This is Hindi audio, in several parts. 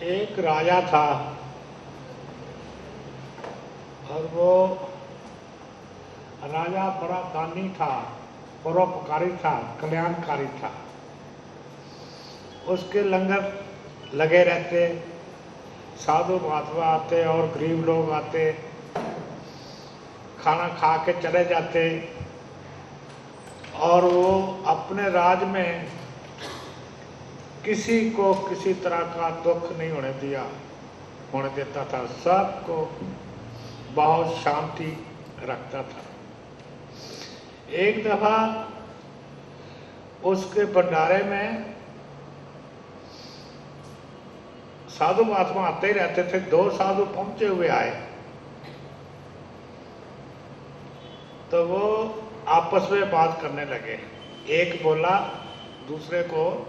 एक राजा था और वो राजा बड़ा दानी था, परोपकारी था, कल्याणकारी था। उसके लंगर लगे रहते, साधु महात्मा आते और गरीब लोग आते, खाना खा के चले जाते और वो अपने राज में किसी को किसी तरह का दुख नहीं होने देता था। सबको बहुत शांति रखता था। एक दफा उसके भंडारे में साधु महात्मा आते ही रहते थे। दो साधु पहुंचे हुए आए तो वो आपस में बात करने लगे। एक बोला दूसरे को,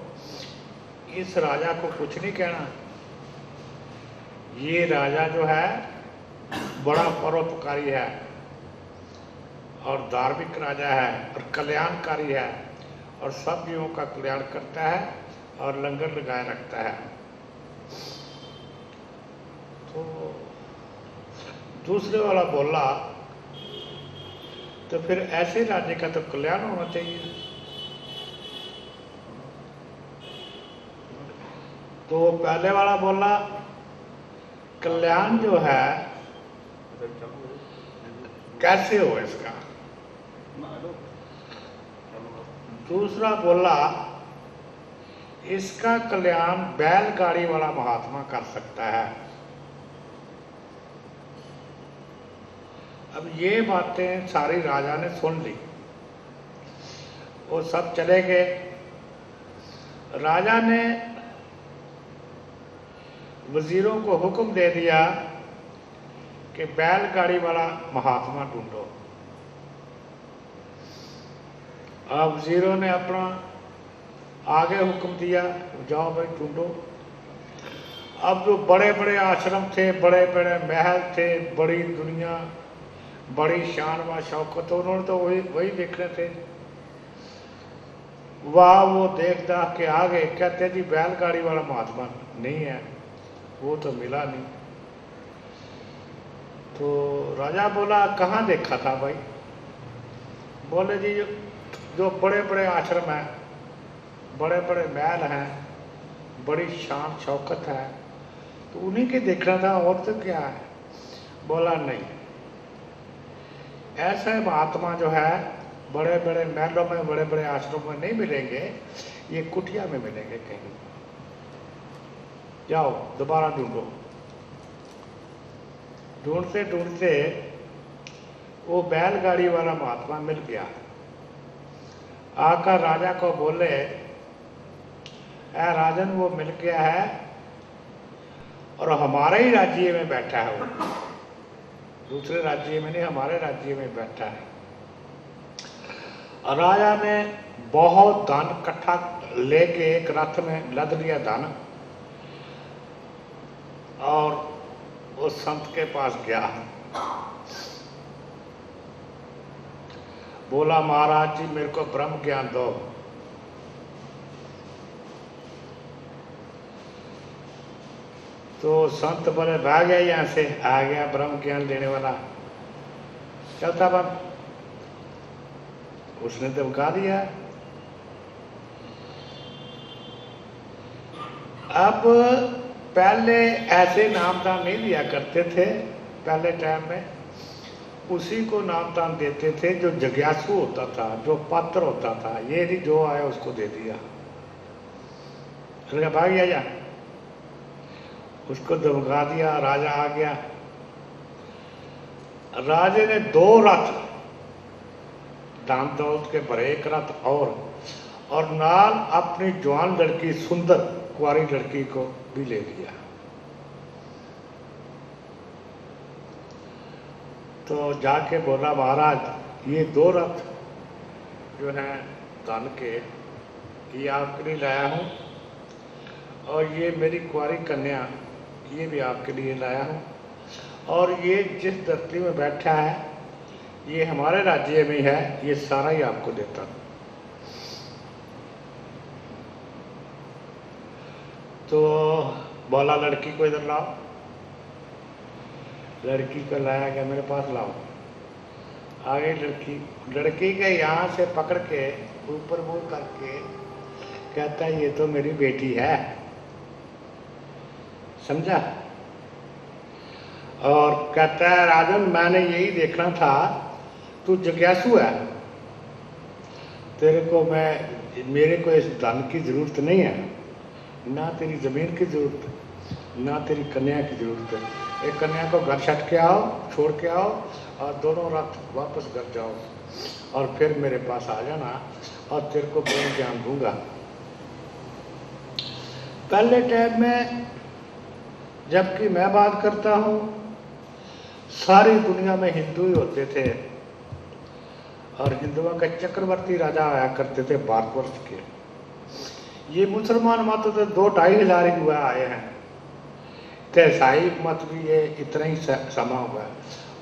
इस राजा को कुछ नहीं कहना, ये राजा जो है बड़ा परोपकारी है और धार्मिक राजा है और कल्याणकारी है और सब जीवों का कल्याण करता है और लंगर लगाए रखता है। तो दूसरे वाला बोला, तो फिर ऐसे राज्य का तो कल्याण होना चाहिए। तो पहले वाला बोला, कल्याण जो है कैसे हो इसका। दूसरा बोला, इसका कल्याण बैलगाड़ी वाला महात्मा कर सकता है। अब ये बातें सारी राजा ने सुन ली। वो सब चले गए। राजा ने वजीरों को हुक्म दे दिया कि बैलगाड़ी वाला महात्मा ढूंढो। अब वजीरों ने अपना आगे हुक्म दिया, जाओ भाई ढूंढो। अब जो बड़े बड़े आश्रम थे, बड़े बड़े महल थे, बड़ी दुनिया, बड़ी शान व शौकत, उन्होंने तो वही देखने थे। वाह, वो देख दाख के आ गए। कहते जी बैलगाड़ी वाला महात्मा नहीं है, वो तो मिला नहीं। तो राजा बोला, कहाँ देखा था भाई। बोले जी जो बड़े बड़े आश्रम हैं, बड़े बड़े महल हैं, बड़ी शान शौकत है, तो उन्हीं के देखना था, और तो क्या है। बोला नहीं, ऐसे महात्मा जो है बड़े बड़े महलों में, बड़े बड़े आश्रमों में नहीं मिलेंगे, ये कुटिया में मिलेंगे कहीं। जाओ दोबारा ढूंढो। ढूंढते ढूंढते वो बैलगाड़ी वाला महात्मा मिल गया। आकर राजा को बोले, ऐ राजन, वो मिल गया है और हमारे ही राज्य में बैठा है। वो दूसरे राज्य में नहीं, हमारे राज्य में बैठा है। और राजा ने बहुत धन इकट्ठा लेके एक रथ में लद लिया धन और उस संत के पास गया। बोला, महाराज जी मेरे को ब्रह्म ज्ञान दो। तो संत बोले, भाग गया यहां से, आ गया ब्रह्म ज्ञान देने वाला, चलता बन। उसने धमका दिया। अब पहले ऐसे नामदान नहीं दिया करते थे। पहले टाइम में उसी को नामदान देते थे जो जिज्ञासु होता था, जो पात्र होता था। ये नहीं जो आया उसको दे दिया। भाग गया जा, उसको धमका दिया। राजा आ गया। राजे ने 2 रथ दान दौलत के भरे, एक रथ और नाल अपनी जवान लड़की, सुंदर कुंवारी लड़की को भी ले लिया। तो जाके बोला, महाराज ये 2 रथ जो हैं धन के, ये आपके लिए लाया हूँ, और ये मेरी कुंवारी कन्या, ये भी आपके लिए लाया हूँ, और ये जिस धरती में बैठा है ये हमारे राज्य में है, ये सारा ही आपको देता हूँ। तो बोला लड़की को इधर लाओ। लड़की को लाया गया, मेरे पास लाओ। आ गई लड़की। लड़की के यहाँ से पकड़ के ऊपर मुंह करके कहता है ये तो मेरी बेटी है, समझा। और कहता है राजन मैंने यही देखना था, तू जिज्ञासु है, तेरे को मेरे को इस धन की जरूरत नहीं है, ना तेरी जमीन की जरूरत है, ना तेरी कन्या की जरूरत है। एक कन्या को घर छट के आओ, छोड़ के आओ और दोनों रात वापस घर जाओ और फिर मेरे पास आ जाना और तेरे को पूर्ण ज्ञान दूंगा। पहले टाइम में जबकि मैं बात करता हूँ, सारी दुनिया में हिंदू ही होते थे और हिंदुओं के चक्रवर्ती राजा आया करते थे भारतवर्ष के। ये मुसलमान मत तो 2-2.5 हजार युवा आए हैं, तो ईसाई मत भी ये इतना ही समा हुआ है।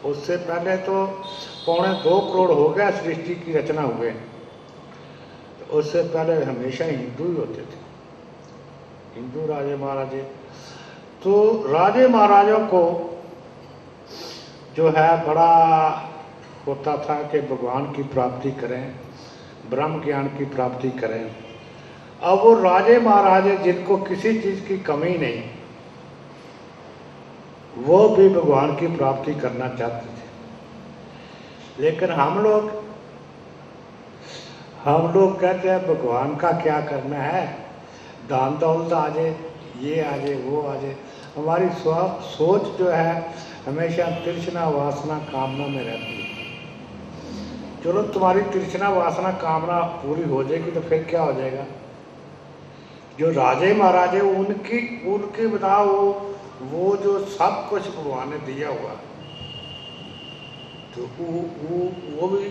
उससे पहले तो 2.25 करोड़ हो गया सृष्टि की रचना हुए, तो उससे पहले हमेशा हिंदू ही होते थे, हिंदू राजे महाराजे। तो राजे महाराजों को जो है बड़ा होता था कि भगवान की प्राप्ति करें, ब्रह्म ज्ञान की प्राप्ति करें। अब वो राजे महाराजे जिनको किसी चीज की कमी नहीं, वो भी भगवान की प्राप्ति करना चाहते थे। लेकिन हम लोग कहते हैं भगवान का क्या करना है, दान दौलत आ जाए, ये आ जाए, वो आ जाए। हमारी सोच जो है हमेशा तृष्णा वासना कामना में रहती है। चलो तुम्हारी तृष्णा वासना कामना पूरी हो जाएगी तो फिर क्या हो जाएगा। जो राजे महाराजे उनकी बताओ, वो जो सब कुछ भगवान ने दिया हुआ, तो वो भी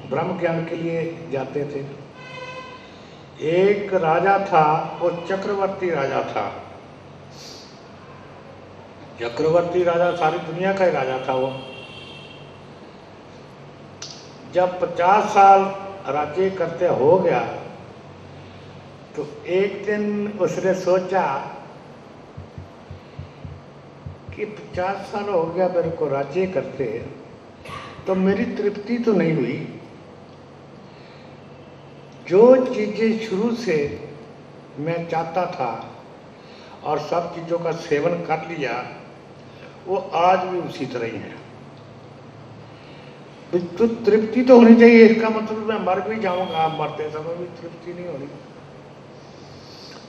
ब्रह्म ज्ञान के लिए जाते थे। एक राजा था, वो चक्रवर्ती राजा था। चक्रवर्ती राजा सारी दुनिया का ही राजा था। वो जब 50 साल राज्य करते हो गया, तो एक दिन उसने सोचा कि 50 साल हो गया मेरे को राज्य करते, तो मेरी तृप्ति तो नहीं हुई। जो चीजें शुरू से मैं चाहता था और सब चीजों का सेवन कर लिया, वो आज भी उसी तरह ही है। तो तृप्ति तो होनी चाहिए, इसका मतलब मैं मर भी जाऊंगा, मरते समय भी तृप्ति नहीं होनी,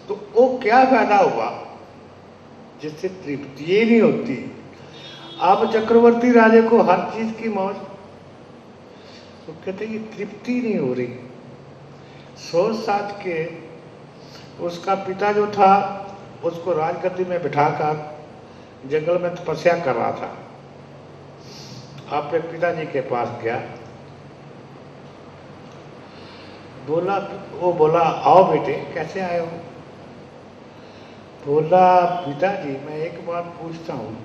तो वो क्या फायदा हुआ जिससे तृप्ति ही नहीं होती। अब चक्रवर्ती राजे को हर चीज की मौज, तो कहते ये तृप्ति नहीं हो रही। सोच साच के उसका पिता जो था उसको राजगद्दी में बिठाकर जंगल में तपस्या कर रहा था। अपने पिताजी के पास गया, बोला आओ बेटे, कैसे आए हो। बोला पिताजी मैं एक बात पूछता हूँ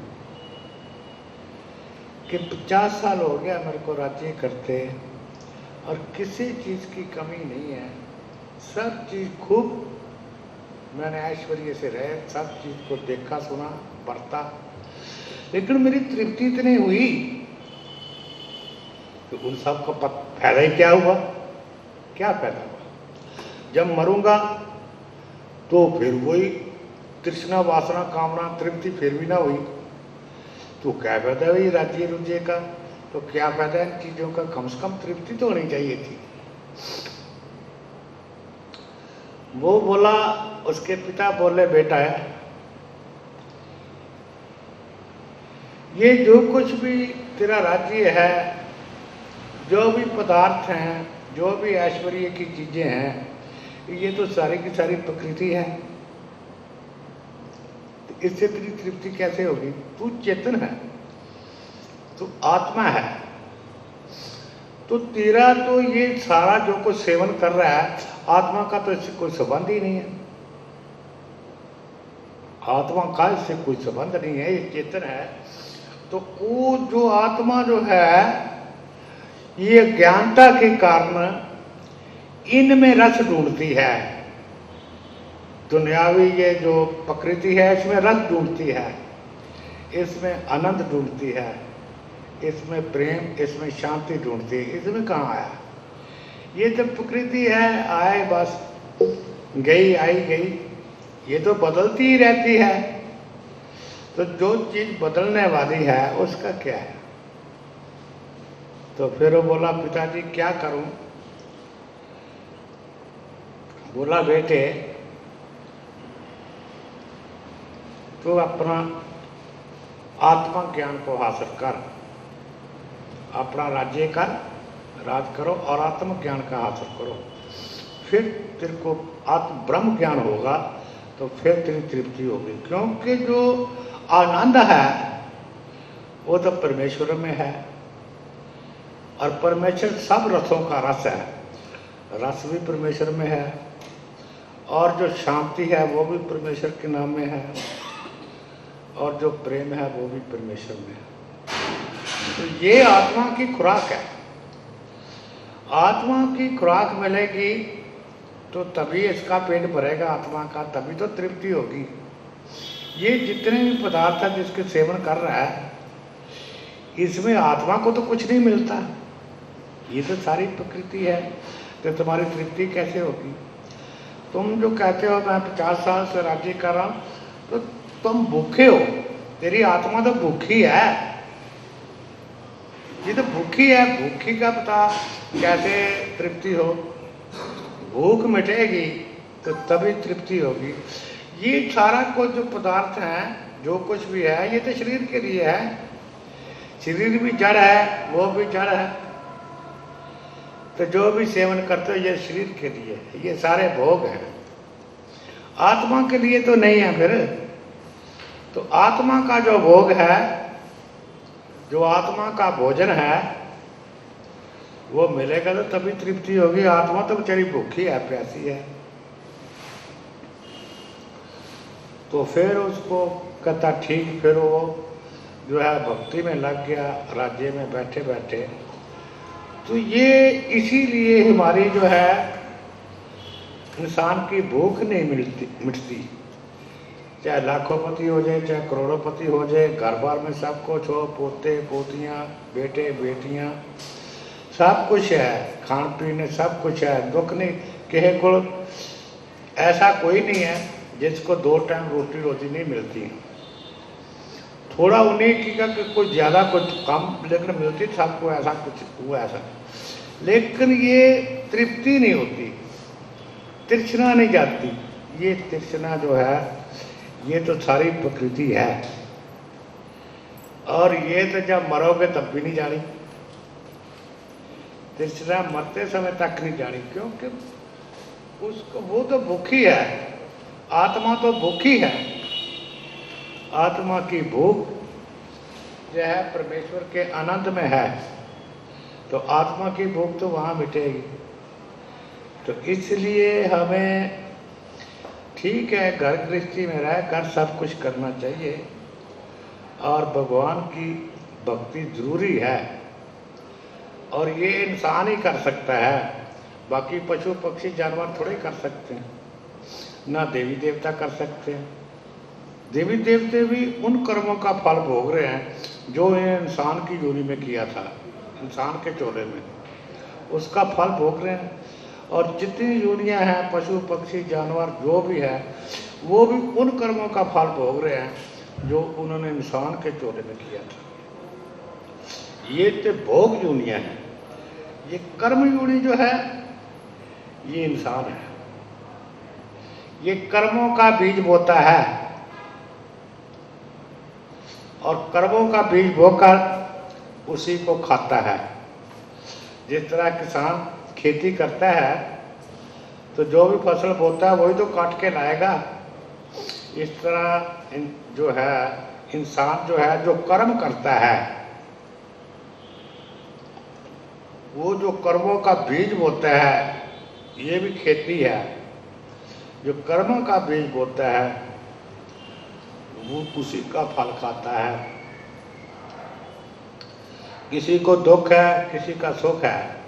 कि 50 साल हो गया मेरे को राज्य करते और किसी चीज की कमी नहीं है, सब चीज खूब मैंने ऐश्वर्य से रहे, सब चीज को देखा सुना बरता, लेकिन मेरी तृप्ति तो नहीं हुई। तो उन सब का फायदा ही क्या हुआ, क्या फायदा हुआ। जब मरूंगा तो फिर वही तृष्णा वासना कामना तृप्ति फिर भी ना हुई, तो क्या फायदा है राज्य रुज्य का, तो क्या फायदा है इन चीजों का। कम से कम तृप्ति तो होनी चाहिए थी। वो बोला, उसके पिता बोले बेटा है ये जो कुछ भी तेरा राज्य है, जो भी पदार्थ हैं, जो भी ऐश्वर्य की चीजें हैं, ये तो सारी की सारी प्रकृति है, तो इससे तेरी तृप्ति कैसे होगी। तू चेतन है, तू आत्मा है, तो तेरा तो ये सारा जो कुछ सेवन कर रहा है, आत्मा का तो इससे कोई संबंध ही नहीं है। आत्मा का इससे कोई संबंध नहीं है, ये चेतन है। तो वो जो आत्मा जो है, ये ज्ञानता के कारण इनमें रस ढूंढती है। दुनियावी ये जो प्रकृति है इसमें रस ढूंढती है, इसमें आनंद ढूंढती है, इसमें प्रेम, इसमें शांति ढूंढती है। इसमें कहाँ आया? ये तो प्रकृति है, आए बस, गई आई गई, ये तो बदलती ही रहती है। तो जो चीज बदलने वाली है उसका क्या है? तो फिर वो बोला, पिताजी क्या करूं? बोला, बेटे तो अपना आत्मा ज्ञान को हासिल कर, अपना राज्य कर, राज करो और आत्म ज्ञान का हासिल करो, फिर तेरे को आत्म ब्रह्म ज्ञान होगा, तो फिर तेरी तृप्ति होगी। क्योंकि जो आनंद है वो तो परमेश्वर में है, और परमेश्वर सब रसों का रस है, रस भी परमेश्वर में है, और जो शांति है वो भी परमेश्वर के नाम में है, और जो प्रेम है वो भी परमेश्वर में है। तो ये आत्मा की खुराक है। आत्मा की खुराक मिलेगी तो तभी इसका पेट भरेगा आत्मा का, तभी तो तृप्ति होगी। ये जितने भी पदार्थ है जिसके सेवन कर रहा है, इसमें आत्मा को तो कुछ नहीं मिलता। ये तो सारी प्रकृति है, तो तुम्हारी तृप्ति कैसे होगी? तुम जो कहते हो मैं 50 साल से राज्य कर रहा हूं, तो तुम भूखे हो, तेरी आत्मा तो भूखी है। ये तो भूखी है, भूखी का पता कैसे तृप्ति हो? भूख मिटेगी तो तभी तृप्ति होगी। ये सारा कुछ जो पदार्थ है, जो कुछ भी है, ये तो शरीर के लिए है। शरीर भी जड़ है, वो भी जड़ है, तो जो भी सेवन करते हो ये शरीर के लिए, ये सारे भोग हैं, आत्मा के लिए तो नहीं है। फिर तो आत्मा का जो भोग है, जो आत्मा का भोजन है, वो मिलेगा तो तभी तृप्ति होगी। आत्मा तो बेचारी भूखी है, प्यासी है। तो फिर उसको कहता ठीक, फिर वो जो है भक्ति में लग गया, राज्य में बैठे बैठे। तो ये इसीलिए हमारी जो है इंसान की भूख नहीं मिटती, चाहे लाखोंपति हो जाए, चाहे करोड़ोंपति हो जाए, घर बार में सब कुछ हो, पोते पोतियाँ, बेटे बेटियाँ, सब कुछ है, खान पीने सब कुछ है, दुख नहीं। कहे को ऐसा कोई नहीं है जिसको 2 टाइम रोटी रोजी नहीं मिलती। थोड़ा उन्हीं की का कुछ ज़्यादा कुछ कम, लेकिन मिलती सबको, ऐसा कुछ हुआ ऐसा। लेकिन ये तृप्ति नहीं होती, तृष्णा नहीं जाती। ये तृष्णा जो है ये तो सारी प्रकृति है, और ये तो जब मरोगे तब भी नहीं जानी। तृष्णा मरते समय तक नहीं जानी, क्योंकि उसको वो तो भूखी है, आत्मा तो भूखी है। आत्मा की भूख जो है परमेश्वर के आनंद में है, तो आत्मा की भूख तो वहाँ मिटेगी। तो इसलिए हमें ठीक है, घर गृहस्थी में रहकर सब कुछ करना चाहिए, और भगवान की भक्ति जरूरी है, और ये इंसान ही कर सकता है, बाकी पशु पक्षी जानवर थोड़े कर सकते हैं, ना देवी देवता कर सकते हैं। देवी देवते भी उन कर्मों का फल भोग रहे हैं जो ये इंसान की योनि में किया था, इंसान के चोले में, उसका फल भोग रहे हैं। और जितनी योनियां हैं, पशु पक्षी जानवर जो भी है, वो भी उन कर्मों का फल भोग रहे हैं जो उन्होंने इंसान के चोले में किया था। ये तो भोग योनियां हैं। ये कर्म योनि जो है ये इंसान है, ये कर्मों का बीज बोता है, और कर्मों का बीज बोकर उसी को खाता है। जिस तरह किसान खेती करता है तो जो भी फसल बोता है वही तो काट के लाएगा। इस तरह जो है इंसान जो है, जो कर्म करता है, वो जो कर्मों का बीज बोता है, ये भी खेती है। जो कर्मों का बीज बोता है वो उसी का फल खाता है। किसी को दुख है, किसी का सुख है,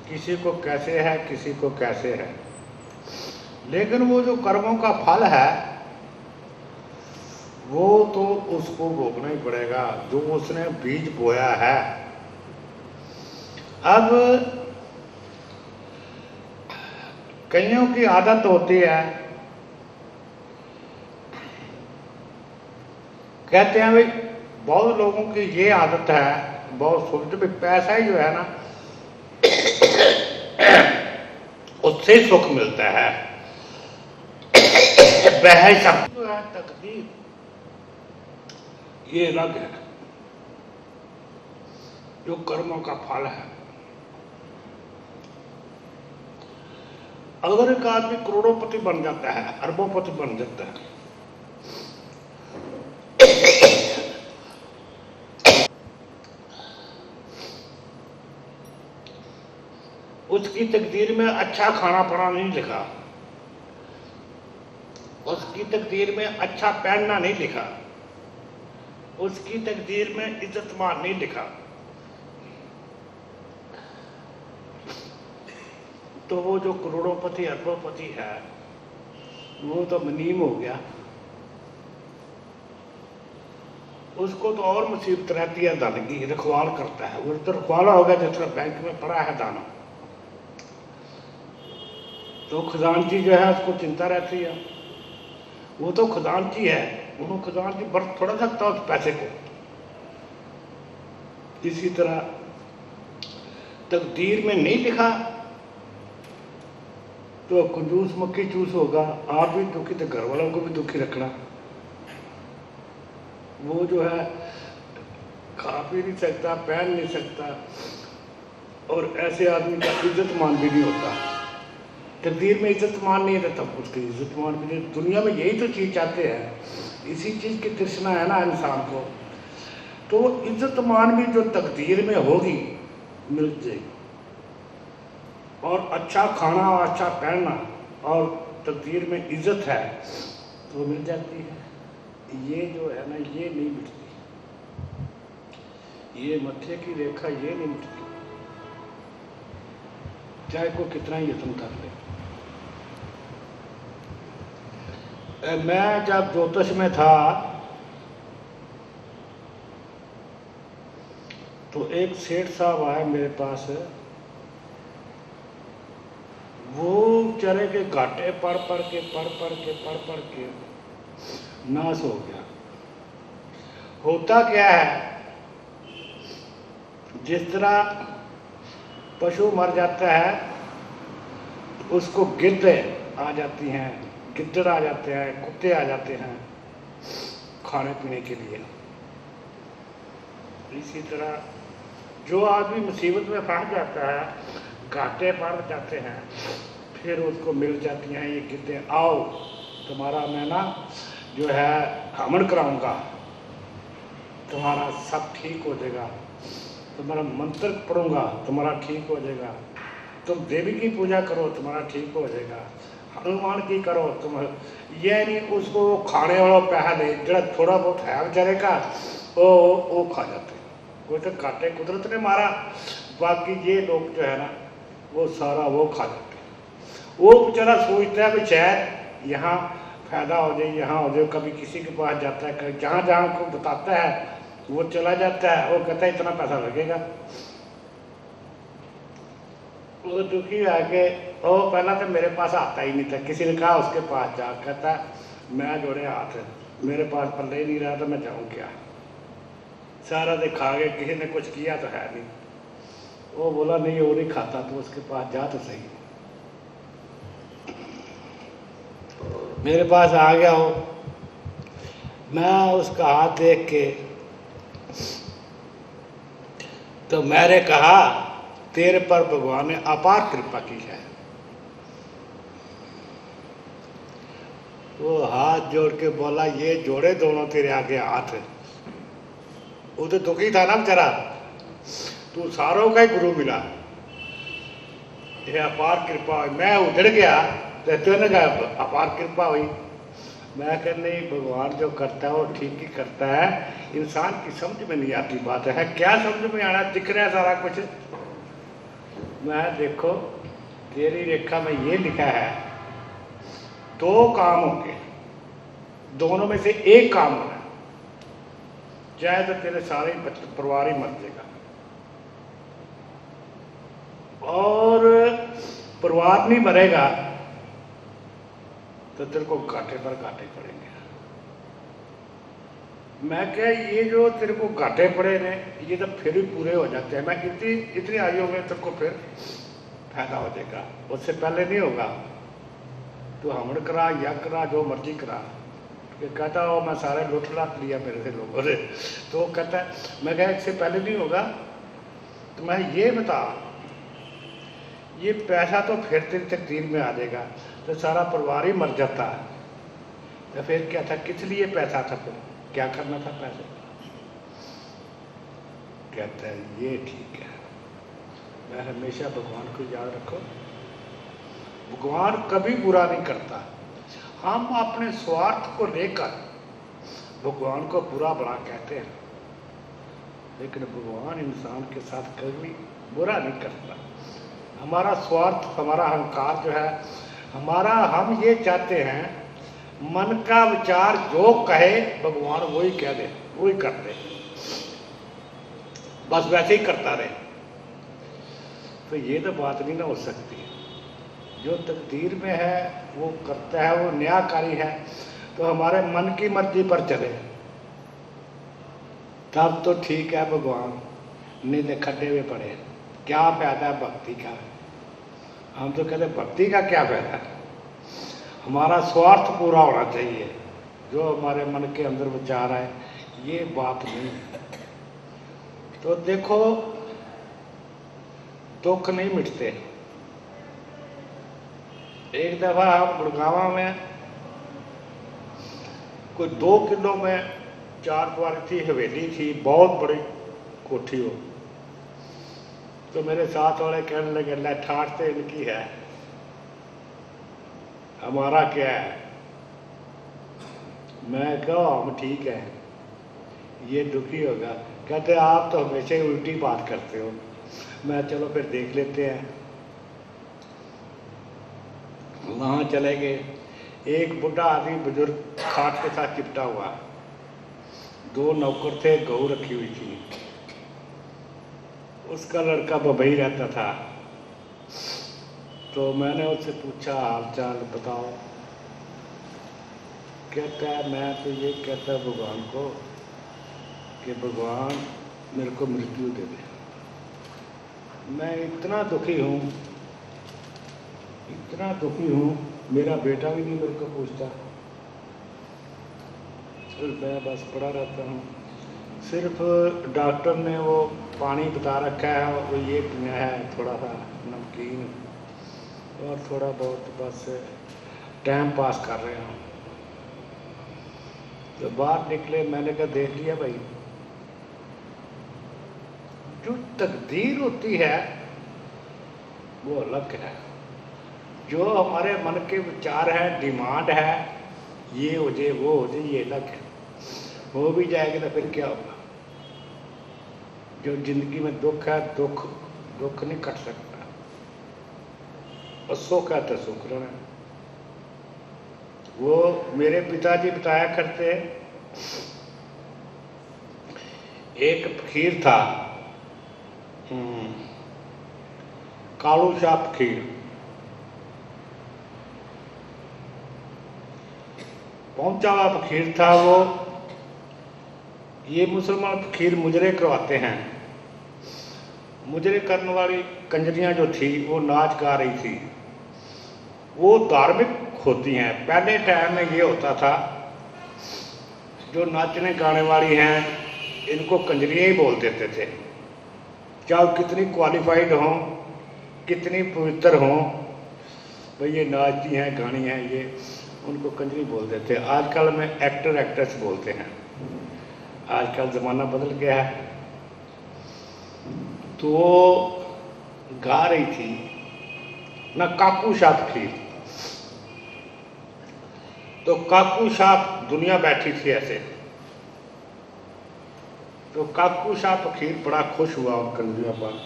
किसी को कैसे है, किसी को कैसे है। लेकिन वो जो कर्मों का फल है वो तो उसको भोगना ही पड़ेगा, जो उसने बीज बोया है। अब कईयों की आदत होती है, कहते हैं भाई, बहुत लोगों की ये आदत है, बहुत सोचते भाई पैसा ही जो है ना उससे सुख मिलता है। वह सब जो है तकदीर, ये रग है, जो कर्मों का फल है। अगर एक आदमी करोड़ोंपति बन जाता है, अरबोंपति बन जाता है, उसकी तकदीर में अच्छा खाना पीना नहीं लिखा, उसकी तकदीर में अच्छा पहनना नहीं लिखा, उसकी तकदीर में इज्जत मान नहीं लिखा, तो वो जो करोड़ोंपति अरबोंपति है वो तो मनीम हो गया। उसको तो और मुसीबत रहती है, धन की रखवाल करता है, वो तो रखवाला हो गया जिस तरह बैंक में पड़ा है दाना, तो खजानची जो है उसको चिंता रहती है, वो तो खजानची है, वो खजानची बरत थोड़ा सकता उस पैसे को। इसी तरह तकदीर में नहीं लिखा तो कंजूस मक्खी चूस होगा, आप भी दुखी तो घर वालों को भी दुखी रखना। वो जो है खा पी नहीं सकता, पहन नहीं सकता, और ऐसे आदमी का इज्जत मान भी नहीं होता। तकदीर में इज्जत मान नहीं रहता, उसकी इज्जत मान भी नहीं। दुनिया में यही तो चीज़ चाहते हैं, इसी चीज़ की तृष्णा है ना इंसान को, तो इज्जत मान भी जो तकदीर में होगी मिल जाएगी, और अच्छा खाना और अच्छा पहनना और तकदीर में इज्जत है तो मिल जाती है। ये जो है ना ये नहीं मिटती, ये मत्थे की रेखा ये नहीं मिटती, चाहे कोई कितना ही यत्न कर ले। मैं जब ज्योतिष में था तो एक सेठ साहब आए मेरे पास, वो बेचारे के घाटे पढ़ पढ़ के नाश हो गया। होता क्या है, जिस तरह पशु मर जाता है उसको गिद्ध आ जाती हैं, गिद्दड़ आ जाते हैं, कुत्ते आ जाते हैं खाने पीने के लिए। इसी तरह जो आदमी मुसीबत में फंस जाता है, घाटे पड़ जाते हैं, फिर उसको मिल जाती हैं ये गिद्दें, आओ तुम्हारा मैं ना जो है हवन कराऊंगा, तुम्हारा सब ठीक हो जाएगा, तुम्हारा मंत्र पढ़ूंगा तुम्हारा ठीक हो जाएगा, तुम देवी की पूजा करो तुम्हारा ठीक हो जाएगा, हनुमान की करो तुम। ये नहीं उसको खाने वाला पैसा दे, जरा थोड़ा बहुत है बेचारे का वो खा जाते। कोई तो काटे कुदरत ने मारा, बाकी ये लोग जो है ना वो सारा वो खा जाते। वो बेचारा सोचता है भी शायद यहाँ फायदा हो जाए, यहाँ हो जाए, कभी किसी के पास जाता है, जहाँ जहाँ को बताता है वो चला जाता है, वो कहता है इतना पैसा लगेगा। वो दुखी आके वो पहला तो मेरे पास आता ही नहीं था, किसी ने कहा उसके पास जा, कहता मैं जोड़े हाथ, मेरे पास पल्ले ही नहीं रहा तो मैं जाऊँ क्या, सारा दिखा के किसी ने कुछ किया तो है नहीं। वो बोला नहीं वो नहीं खाता, तो उसके पास जा तो सही। मेरे पास आ गया हो, मैं उसका हाथ देख के तो मैंने कहा तेरे पर भगवान ने अपार कृपा की है। वो हाथ जोड़ के बोला ये जोड़े दोनों तेरे आगे हाथ। वो तो दुखी था ना बेचारा, तू सारों का ही गुरु मिला, ये अपार कृपा हुई। मैं उधड़ गया तो तूने कहा अपार कृपा हुई। मैं कह नहीं, भगवान जो करता है वो ठीक ही करता है, इंसान की समझ में नहीं आती बात है। क्या समझ में आना, दिख रहा है सारा कुछ। मैं देखो तेरी रेखा में ये लिखा है दो काम होंगे, दोनों में से एक काम होना है, चाहे तो तेरे सारे परिवार ही मर जाएगा, और परिवार नहीं मरेगा तो तेरे को घाटे पर घाटे पड़ेंगे। मैं क्या, ये जो तेरे को घाटे पड़े ने ये तो फिर भी पूरे हो जाते हैं। मैं इतनी आयु में तेरे को फिर फायदा हो जाएगा, उससे पहले नहीं होगा। तो हमड़ करा या करा जो मर्जी करा, कि कहता हो मैं सारे लुट लाट लिया मेरे से लोगों ने, तो वो कहता है, मैं क्या इससे पहले नहीं होगा। तो मैं ये बता, ये पैसा तो फिर तेरी तकदीर में आ जाएगा, तो सारा परिवार ही मर जाता है, तो फिर क्या था, किस लिए पैसा था, फिर क्या करना था पैसे। कहता है ये ठीक है। मैं हमेशा भगवान को याद रखो, भगवान कभी बुरा नहीं करता। हम अपने स्वार्थ को लेकर भगवान को बुरा भला कहते हैं, लेकिन भगवान इंसान के साथ कभी बुरा नहीं करता। हमारा स्वार्थ, हमारा अहंकार जो है हमारा, हम ये चाहते हैं मन का विचार जो कहे भगवान वही कह दे, वही कर दे, बस वैसे ही करता रहे। तो ये तो बात नहीं ना हो सकती। जो तकदीर में है वो करता है, वो न्यायकारी है। तो हमारे मन की मर्जी पर चले तब तो ठीक है भगवान, नहीं तो खड्डे में पड़े। क्या फायदा है भक्ति का। हम तो कहते भक्ति का क्या फायदा है, हमारा स्वार्थ पूरा होना चाहिए, जो हमारे मन के अंदर विचार है, ये बात नहीं है। तो देखो, दुख नहीं मिटते। एक दफा हम गुड़गांव में कोई 2 किलो में 4 द्वार थी, हवेली थी, बहुत बड़ी कोठी हो। तो मेरे साथ वाले कहने लगे, ले ठाठ तो इनकी है, हमारा क्या है। मैं कहा हम ठीक है, ये दुखी होगा। कहते आप तो हमेशा ही उल्टी बात करते हो। मैं चलो फिर देख लेते हैं। वहाँ चले गए, एक बुढ़ा आदमी बुजुर्ग खाट के साथ चिपटा हुआ, 2 नौकर थे, गऊ रखी हुई थी, उसका लड़का बंबई रहता था। तो मैंने उससे पूछा हाल चाल बताओ। कहता है मैं तो ये कहता भगवान को कि भगवान मेरे को मृत्यु दे दे, मैं इतना दुखी हूँ, इतना दुखी हूँ, मेरा बेटा भी नहीं मेरे को पूछता, सिर्फ मैं बस पड़ा रहता हूँ। सिर्फ डॉक्टर ने वो पानी बता रखा है, वो ये पीना है, थोड़ा सा नमकीन और थोड़ा बहुत, बस टाइम पास कर रहे हैं। तो बाहर निकले, मैंने कहा देख लिया भाई, जो तकदीर होती है वो अलग है। जो हमारे मन के विचार है, डिमांड है, ये हो जाए वो हो जाए, ये अलग है। हो भी जाएगी तो फिर क्या होगा। जो जिंदगी में दुख है, दुख नहीं कट सकता, और सुख है तो सुख रहना। वो मेरे पिताजी बताया करते, एक फकीर था, कालू शाह फकीर, पहुंचा हुआ फकीर था वो। ये मुसलमान फकीर मुजरे करवाते हैं। मुजरे करने वाली कंजरियां जो थी वो नाच गा रही थी, वो धार्मिक होती हैं। पहले टाइम में ये होता था, जो नाचने गाने वाली हैं इनको कंजरियां ही बोल देते थे, चाहे कितनी क्वालिफाइड हों, कितनी पवित्र हों, भाई ये नाचती हैं गानी हैं, ये उनको कंजरी बोल देते। आजकल में एक्टर एक्ट्रेस बोलते हैं, आजकल ज़माना बदल गया है। तो वो गा रही थी ना, काकू शाह फकीर। तो काकू शाह दुनिया बैठी थी ऐसे, तो काकू शाह फकीर बड़ा खुश हुआ उन कंजरियों पर,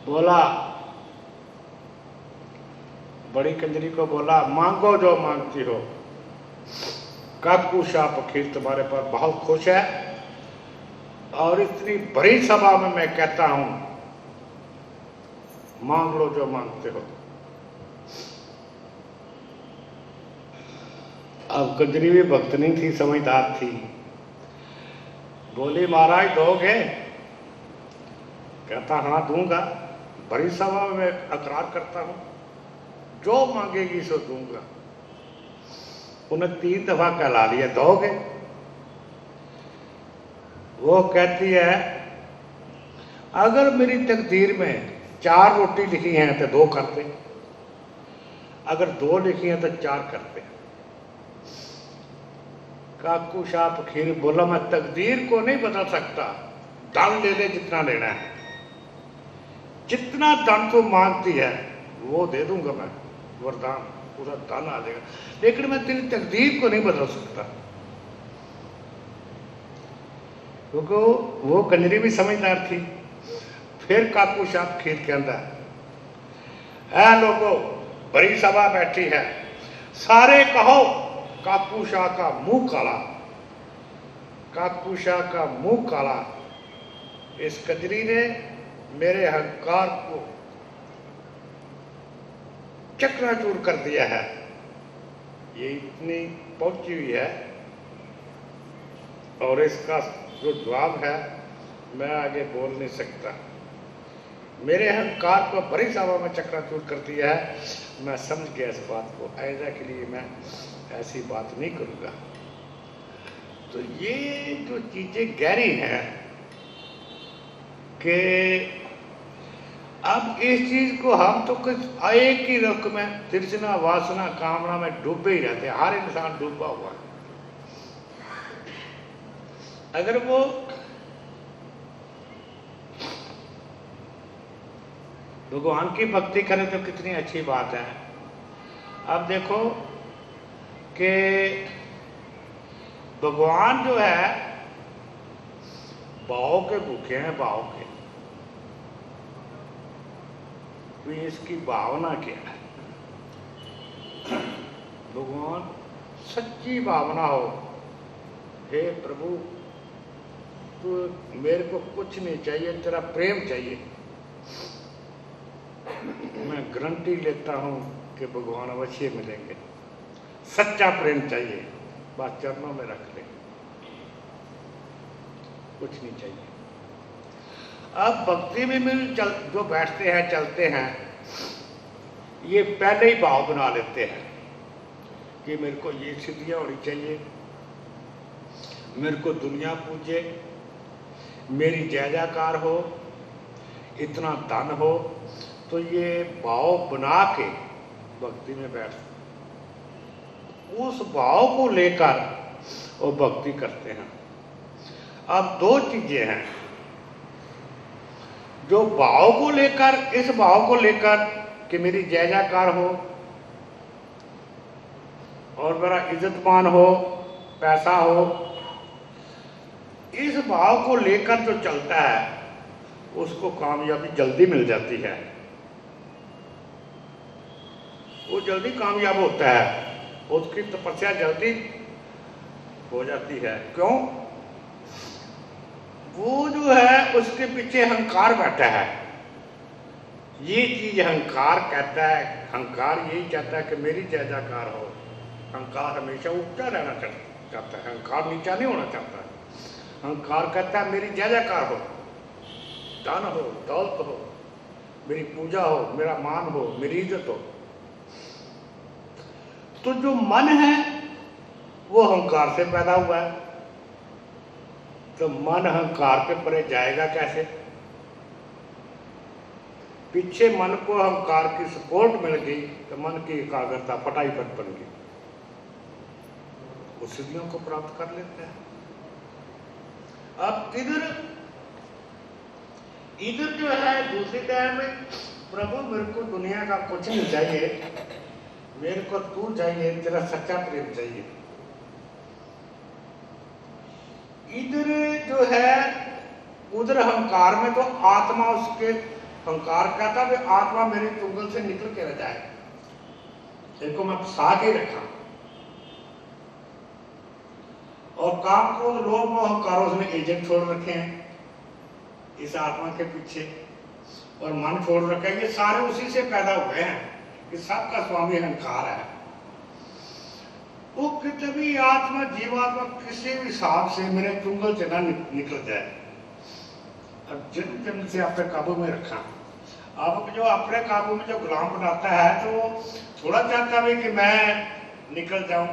बोला बड़ी कंजरी को बोला, मांगो जो मांगती हो। काकू शाह फकीर तुम्हारे पर बहुत खुश है और इतनी बड़ी सभा में मैं कहता हूं, मांग लो जो मांगते हो। अब कंजरी भी भक्तनी थी, समझदार थी, बोली महाराज दोगे? कहता हाँ दूंगा, बड़ी सभा में मैं अकरार करता हूं, जो मांगेगी सो दूंगा। उन्हें 3 दफा कहला लिया, दोगे? वो कहती है अगर मेरी तकदीर में 4 रोटी लिखी हैं तो 2 करते, अगर 2 लिखी हैं तो 4 करते। काकू शाह फकीर बोला, मैं तकदीर को नहीं बदल सकता, धन ले ले जितना लेना है, जितना धन तो मांगती है वो दे दूंगा मैं, वरदान पूरा धन आ जाएगा, लेकिन मैं तेरी तकदीर को नहीं बदल सकता। क्योंकि वो कंजरी भी समझदार थी। फिर काकू शाह फकीर के अंदर, है लोगों, बड़ी सभा बैठी है, सारे कहो काकू शाह का मुंह काला, काकू शाह का मुंह काला। इस कंजरी ने मेरे अहंकार को चकनाचूर कर दिया है, ये इतनी पहुंची हुई है और इसका जो जवाब है मैं आगे बोल नहीं सकता। मेरे अहंकार को बड़ी सभा में चकनाचूर कर दिया है। मैं समझ गया इस बात को, आइंदा के लिए मैं ऐसी बात नहीं करूंगा। तो ये जो चीजें गहरी हैं कि अब इस चीज को हम तो कुछ एक ही रुख में तृष्णा वासना कामना में डूबे ही रहते हैं, हर इंसान डूबा हुआ है। अगर वो भगवान की भक्ति करें तो कितनी अच्छी बात है। अब देखो कि भगवान जो है भाव के भूखे हैं, भाव के, तो इसकी भावना क्या है? भगवान सच्ची भावना हो, हे प्रभु तो मेरे को कुछ नहीं चाहिए, तेरा प्रेम चाहिए, मैं गारंटी लेता हूं कि भगवान अवश्य मिलेंगे। सच्चा प्रेम चाहिए, बस चरणों में रख ले, कुछ नहीं चाहिए। अब भक्ति में जो बैठते हैं चलते हैं, ये पहले ही भाव बना लेते हैं कि मेरे को ये सिद्धियां होनी चाहिए, मेरे को दुनिया पूजे, मेरी जय जयकार हो, इतना धन हो, तो ये भाव बना के भक्ति में बैठ, उस भाव को लेकर वो भक्ति करते हैं। अब 2 चीजें हैं, जो भाव को लेकर, इस भाव को लेकर कि मेरी जय जयकार हो और मेरा इज्जतमान हो, पैसा हो, इस भाव को लेकर जो चलता है उसको कामयाबी जल्दी मिल जाती है, वो जल्दी कामयाब होता है, उसकी तपस्या जल्दी हो जाती है। क्यों? वो जो है उसके पीछे अहंकार बैठा है, ये चीज अहंकार कहता है, अहंकार यही चाहता है कि मेरी जय जयकार हो। अहंकार हमेशा ऊंचा रहना चाहता है, अहंकार नीचा नहीं होना चाहता। अहंकार कहता है मेरी जय जयकार हो, धन हो, दौलत हो, मेरी पूजा हो, मेरा मान हो, मेरी इज्जत हो। तो जो मन है वो अहंकार से पैदा हुआ है, तो मन अहंकार पे परे जाएगा कैसे? पीछे मन को अहंकार की सपोर्ट मिल गई तो मन की एकाग्रता फटाफट बन गई, वो सिद्धियों को प्राप्त कर लेते हैं। अब इधर जो है दूसरी टाइम में, प्रभु मेरे को दुनिया का कुछ नहीं चाहिए, मेरे को तू चाहिए, तेरा सच्चा प्रेम चाहिए। इधर जो है, उधर अहंकार में तो आत्मा, उसके अहंकार कहता है आत्मा मेरी चुंगल से निकल के रह जाए, इनको मैं फंसा के रखा और काम क्रोध लोभ मोह अहंकार उसने एजेंट छोड़ रखे हैं इस आत्मा के पीछे और मन छोड़ रखा है। ये सारे उसी से पैदा हुए हैं कि सबका स्वामी अहंकार है। वो कितने भी आत्मा जीवात्मा किसी भी हिसाब से मेरे चुंगल से ना निकल जाए। अब जन्म जन्म से अपने काबू में रखा। अब जो अपने काबू में जो गुलाम बनाता है तो वो थोड़ा चाहता है कि मैं निकल जाऊं।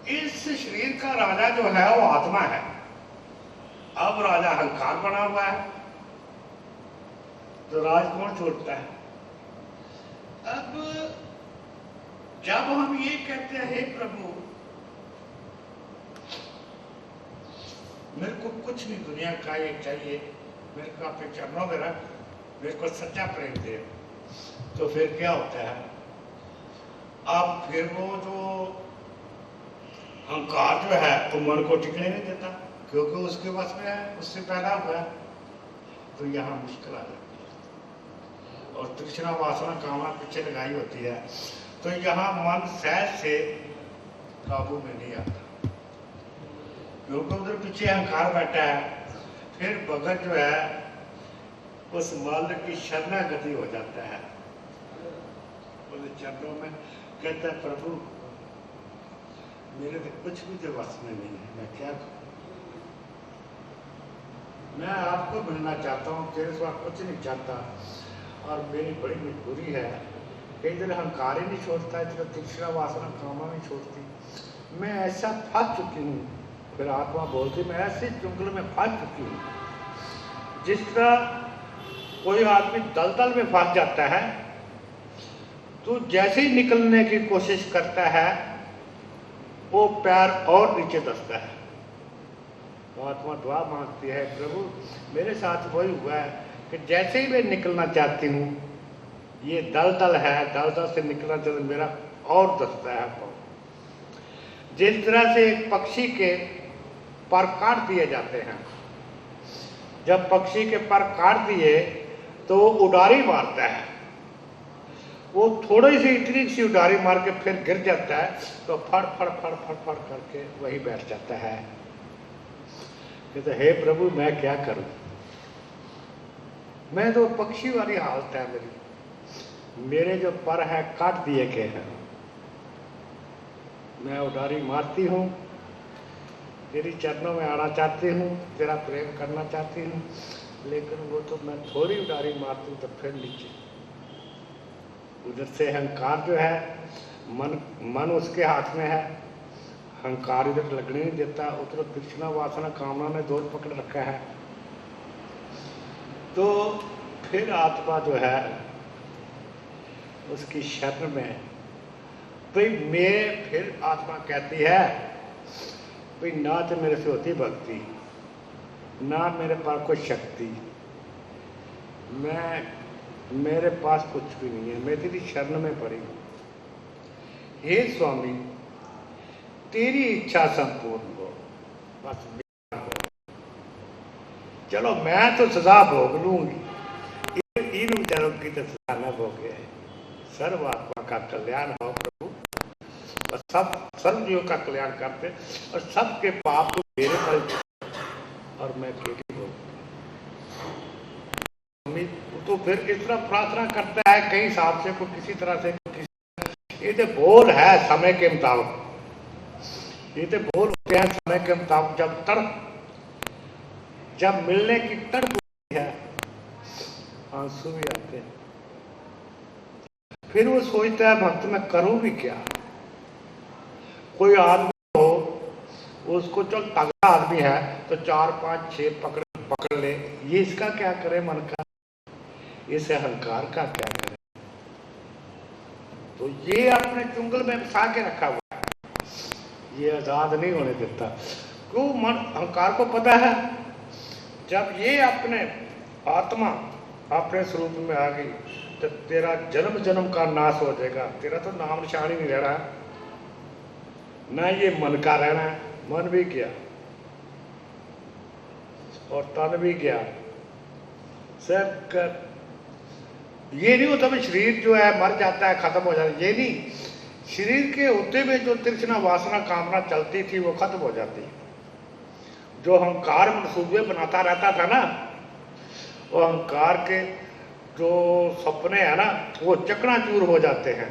इस शरीर का राजा जो है वो आत्मा है। अब राजा अहंकार बना हुआ है तो राज कौन छोड़ता है। अब जब हम ये कहते हैं हे प्रभु मेरे को कुछ नहीं दुनिया का ये चाहिए, मेरे को अपने चरणों में रख, मेरे को सच्चा प्रेम दे, तो फिर क्या होता है। अब फिर वो जो अहंकार जो है तो मन को टिकने नहीं देता क्योंकि उसके पास में है, उससे पैदा हुआ है। तो यहाँ मुश्किल आ जाती है और तृष्णा वासना कामना पीछे लगाई होती है तो यहाँ मन सहज से काबू में नहीं आता क्योंकि उधर पीछे अहंकार बैठा है। फिर भगत जो है उस मालिक की शरणागति हो जाता है, बोले चरणों में कहता है प्रभु मेरे तो कुछ भी जो वश में नहीं है, मैं क्या करूं। मैं आपको मिलना चाहता हूँ, तेरे से कुछ नहीं चाहता और मेरी बड़ी मजबूरी है। कई दिन अहंकार ही नहीं छोड़ता, इतना तीसरा वासना कामना नहीं छोड़ती। मैं ऐसा फंस चुकी हूँ। फिर आत्मा बोलती मैं ऐसे चुंगल में फंस चुकी हूँ। जिस तरह कोई आदमी दलदल में फंस जाता है तो जैसे ही निकलने की कोशिश करता है वो पैर और नीचे दसता है। तो आत्मा दुआ मांगती है प्रभु मेरे साथ वही हुआ है कि जैसे ही मैं निकलना चाहती हूँ ये दलदल है, दलदल से निकलना चाहता मेरा और दसता है। जिस तरह से एक पक्षी के पर काट दिए जाते हैं, जब पक्षी के पर काट दिए तो वो उडारी मारता है, वो थोड़ी सी इतनी सी उडारी मार के फिर गिर जाता है तो फड़ फड़ फड़ फड़ फड़ करके वही बैठ जाता है। कहते हे प्रभु मैं क्या करूं, मैं तो पक्षी वाली हालत है मेरे जो पर है काट दिए गए हैं। मैं उडारी मारती हूँ, तेरी चरणों में आना चाहती हूँ, तेरा प्रेम करना चाहती हूँ, लेकिन वो तो मैं थोड़ी उडारी मारती हूँ तो फिर नीचे। उधर से अहंकार जो है मन उसके हाथ में है, अहंकार इधर लगने नहीं देता, उधर तृष्णा वासना कामना ने जोर पकड़ रखा है। तो फिर आत्मा जो है उसकी शरण में भाई मैं फिर आत्मा कहती है भाई ना तो मेरे से होती भक्ति, ना मेरे पास कोई शक्ति, मेरे पास कुछ भी नहीं है, मैं तेरी शरण में पड़ी हूँ। हे स्वामी तेरी इच्छा संपूर्ण हो, बस चलो मैं तो सजा भोग लूंगी, इन विचारों की तो सजा न भोगे। सर्व आत्मा का कल्याण हो प्रभु और सब सर्वजीवों का कल्याण करते और सबके पाप को मेरे पर और मैं अकेली हूँ। तो फिर इस तरह प्रार्थना करता है कई हिसाब से, कोई किसी तरह से, ये तो बोल है समय के मुताबिक, ये तो बोल होते हैं समय के मुताबिक। जब मिलने की तड़प होती है आंसू भी आते हैं। फिर वो सोचता है भक्त मैं करूं भी क्या। कोई आदमी हो उसको चल तगड़ा आदमी है तो 4 5 6 पकड़ ले, ये इसका क्या करे मन का, इस अहंकार का क्या करे। तो ये अपने चुंगल में फंसा के रखा हुआ है, ये आजाद नहीं होने देता। क्यों मन अहंकार को पता है जब ये अपने आत्मा अपने स्वरूप में आ गई तो तेरा जन्म जन्म का नाश हो जाएगा, तेरा तो नाम निशान ही नहीं रह रहा, ना ये मन का रहना है। मन भी गया और तन भी गया, सब कर। ये नहीं होता भी शरीर जो है मर जाता है खत्म हो जाता है, ये नहीं। शरीर के होते हुए जो तृष्णा वासना कामना चलती थी वो खत्म हो जाती है। जो अहंकार मनसूबे बनाता रहता था ना, वो अहंकार के जो सपने हैं ना वो चकनाचूर हो जाते हैं,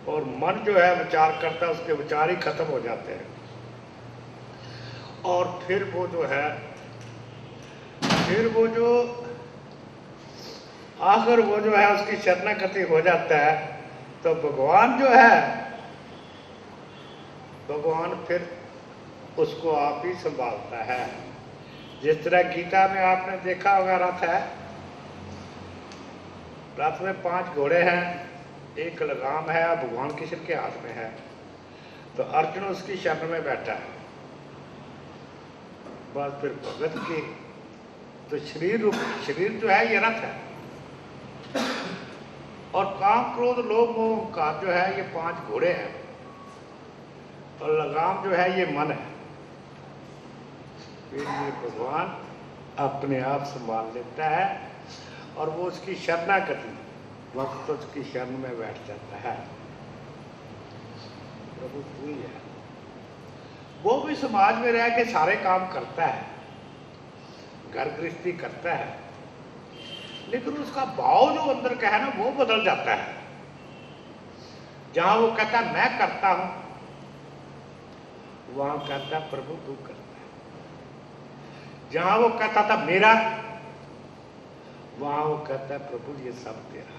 और मन जो है विचार करता है उसके विचार ही खत्म हो जाते हैं। और फिर वो जो है, फिर वो जो आखिर वो जो है उसकी शरणागति हो जाता है। तो भगवान जो है, भगवान फिर उसको आप ही संभालता है। जिस तरह गीता में आपने देखा होगा, रथ है, रथ में 5 घोड़े हैं, एक लगाम है, भगवान कृष्ण के हाथ में है। तो अर्जुन उसकी शरण में बैठा है। बस फिर भगत की तो शरीर जो है ये रथ है, और काम क्रोध लोभ मोह अहंकार जो है ये 5 घोड़े हैं, और लगाम जो है ये मन है। फिर ये भगवान अपने आप संभाल लेता है, और वो उसकी शरणागति वक्त तो उसकी शरण में बैठ जाता है। प्रभु तू ही है। वो भी समाज में रह के सारे काम करता है, घर गृहस्थी करता है, लेकिन उसका भाव जो अंदर का है ना वो बदल जाता है। जहां वो कहता है मैं करता हूं, वहां कहता है प्रभु तू करता है। जहां वो कहता था मेरा, वहां वो कहता है प्रभु ये सब तेरा।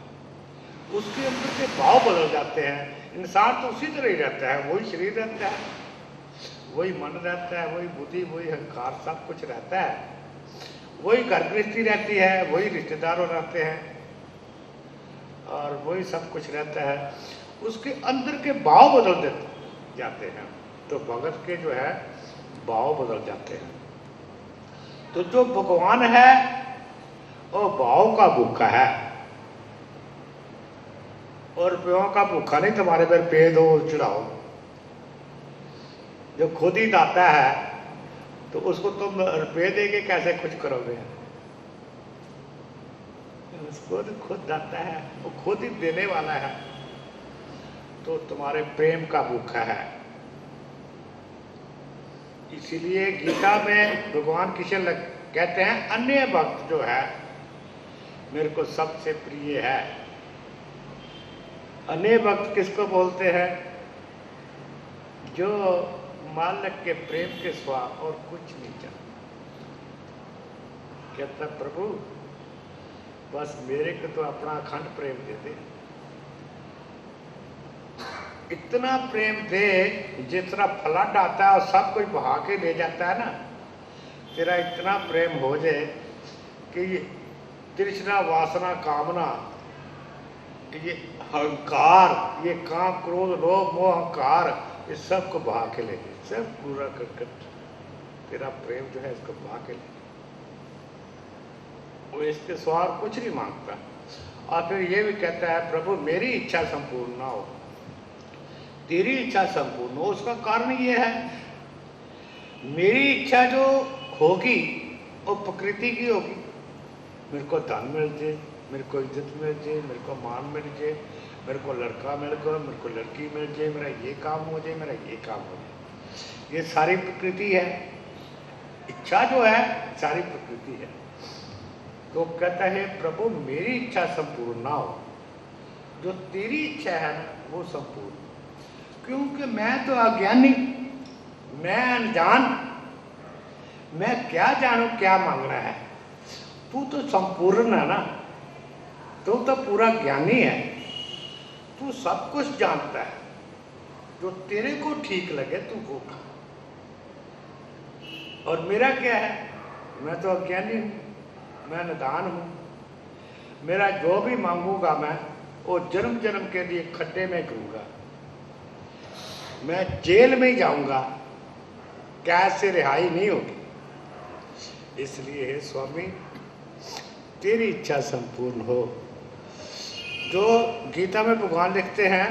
उसके अंदर के भाव बदल जाते हैं। इंसान तो उसी तरह ही रहता है, वही शरीर रहता है, वही मन रहता है, वही बुद्धि, वही अहंकार, सब कुछ रहता है, वही घर गृहस्थी रहती है, वही रिश्तेदारों रहते हैं, और वही सब कुछ रहता है। उसके अंदर के भाव बदल जाते हैं। तो भगत के जो है भाव बदल जाते हैं। तो जो भगवान है वो भाव का भूखा है, और रुपयों का भूखा नहीं। तुम्हारे पर पे दो चढ़ाओ। जो खुद ही दाता है तो उसको तुम रुपये देके कैसे खुश करोगे? उसको खुद दाता है, वो खुद ही देने वाला है। तो तुम्हारे प्रेम का भूखा है। इसीलिए गीता में भगवान कृष्ण कहते हैं अन्य भक्त जो है मेरे को सबसे प्रिय है। अन्य भक्त किसको बोलते हैं? जो मालिक के प्रेम के सिवा और कुछ नहीं चाहता। कहता प्रभु बस मेरे को तो अपना अखंड प्रेम दे दे। इतना प्रेम दे जिस तरह फ्लड आता है और सब कुछ बहा के ले जाता है ना, तेरा इतना प्रेम हो जाए कि ये तृष्णा वासना कामना, ये अहंकार, ये काम क्रोध लोभ मोह अहंकार, ये सब को बहा के ले जाए, सब पूरा कर तेरा प्रेम जो है इसको बहा के ले। वो इसके स्वार कुछ नहीं मांगता। और फिर ये भी कहता है प्रभु मेरी इच्छा संपूर्ण ना हो, तेरी इच्छा संपूर्ण हो। उसका कारण ये है मेरी इच्छा जो होगी वो प्रकृति की होगी। मेरे को धन मिल जाए, मेरे को इज्जत मिल जाए, मेरे को मान मिल जाए, मेरे को लड़का मिल जाए, मेरे को लड़की मिल जाए, मेरा ये काम हो जाए, मेरा ये काम हो जाए। ये सारी प्रकृति है। इच्छा जो है सारी प्रकृति है। तो कहता है प्रभु मेरी इच्छा संपूर्ण ना हो, जो तेरी इच्छा है वो संपूर्ण। क्योंकि मैं तो अज्ञानी, मैं अनजान, मैं क्या जानू क्या मांगना है। तू तो संपूर्ण है ना, तू तो पूरा ज्ञानी है, तू सब कुछ जानता है। जो तेरे को ठीक लगे तू वो खा। और मेरा क्या है? मैं तो अज्ञानी हूं, मैं नादान हूं। मेरा जो भी मांगूंगा मैं वो जन्म जन्म के लिए खड्डे में गिरूंगा, मैं जेल में ही जाऊंगा, कैद से रिहाई नहीं होगी। इसलिए हे स्वामी तेरी इच्छा संपूर्ण हो। जो गीता में भगवान लिखते हैं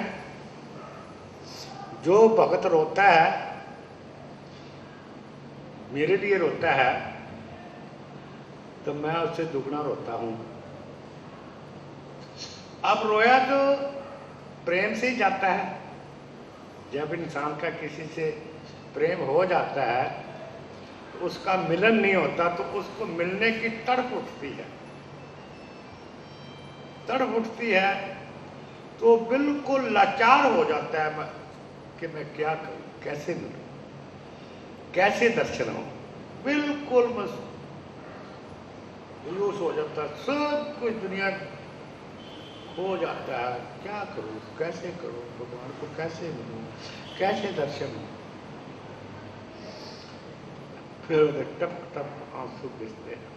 जो भगत रोता है मेरे लिए रोता है तो मैं उससे दुगना रोता हूं। अब रोया तो प्रेम से ही जाता है। जब इंसान का किसी से प्रेम हो जाता है तो उसका मिलन नहीं होता, तो उसको मिलने की तड़प उठती है। तड़प उठती है तो बिल्कुल लाचार हो जाता है कि मैं क्या करूं, कैसे मिलूं, कैसे दर्शन हो। बिल्कुल बस बेहोश हो जाता है, सब कुछ दुनिया हो जाता है। क्या करूं, कैसे करूं, भगवान को कैसे मिलूं, कैसे दर्शन हो। फिर टप टप आंसू गिरते हैं।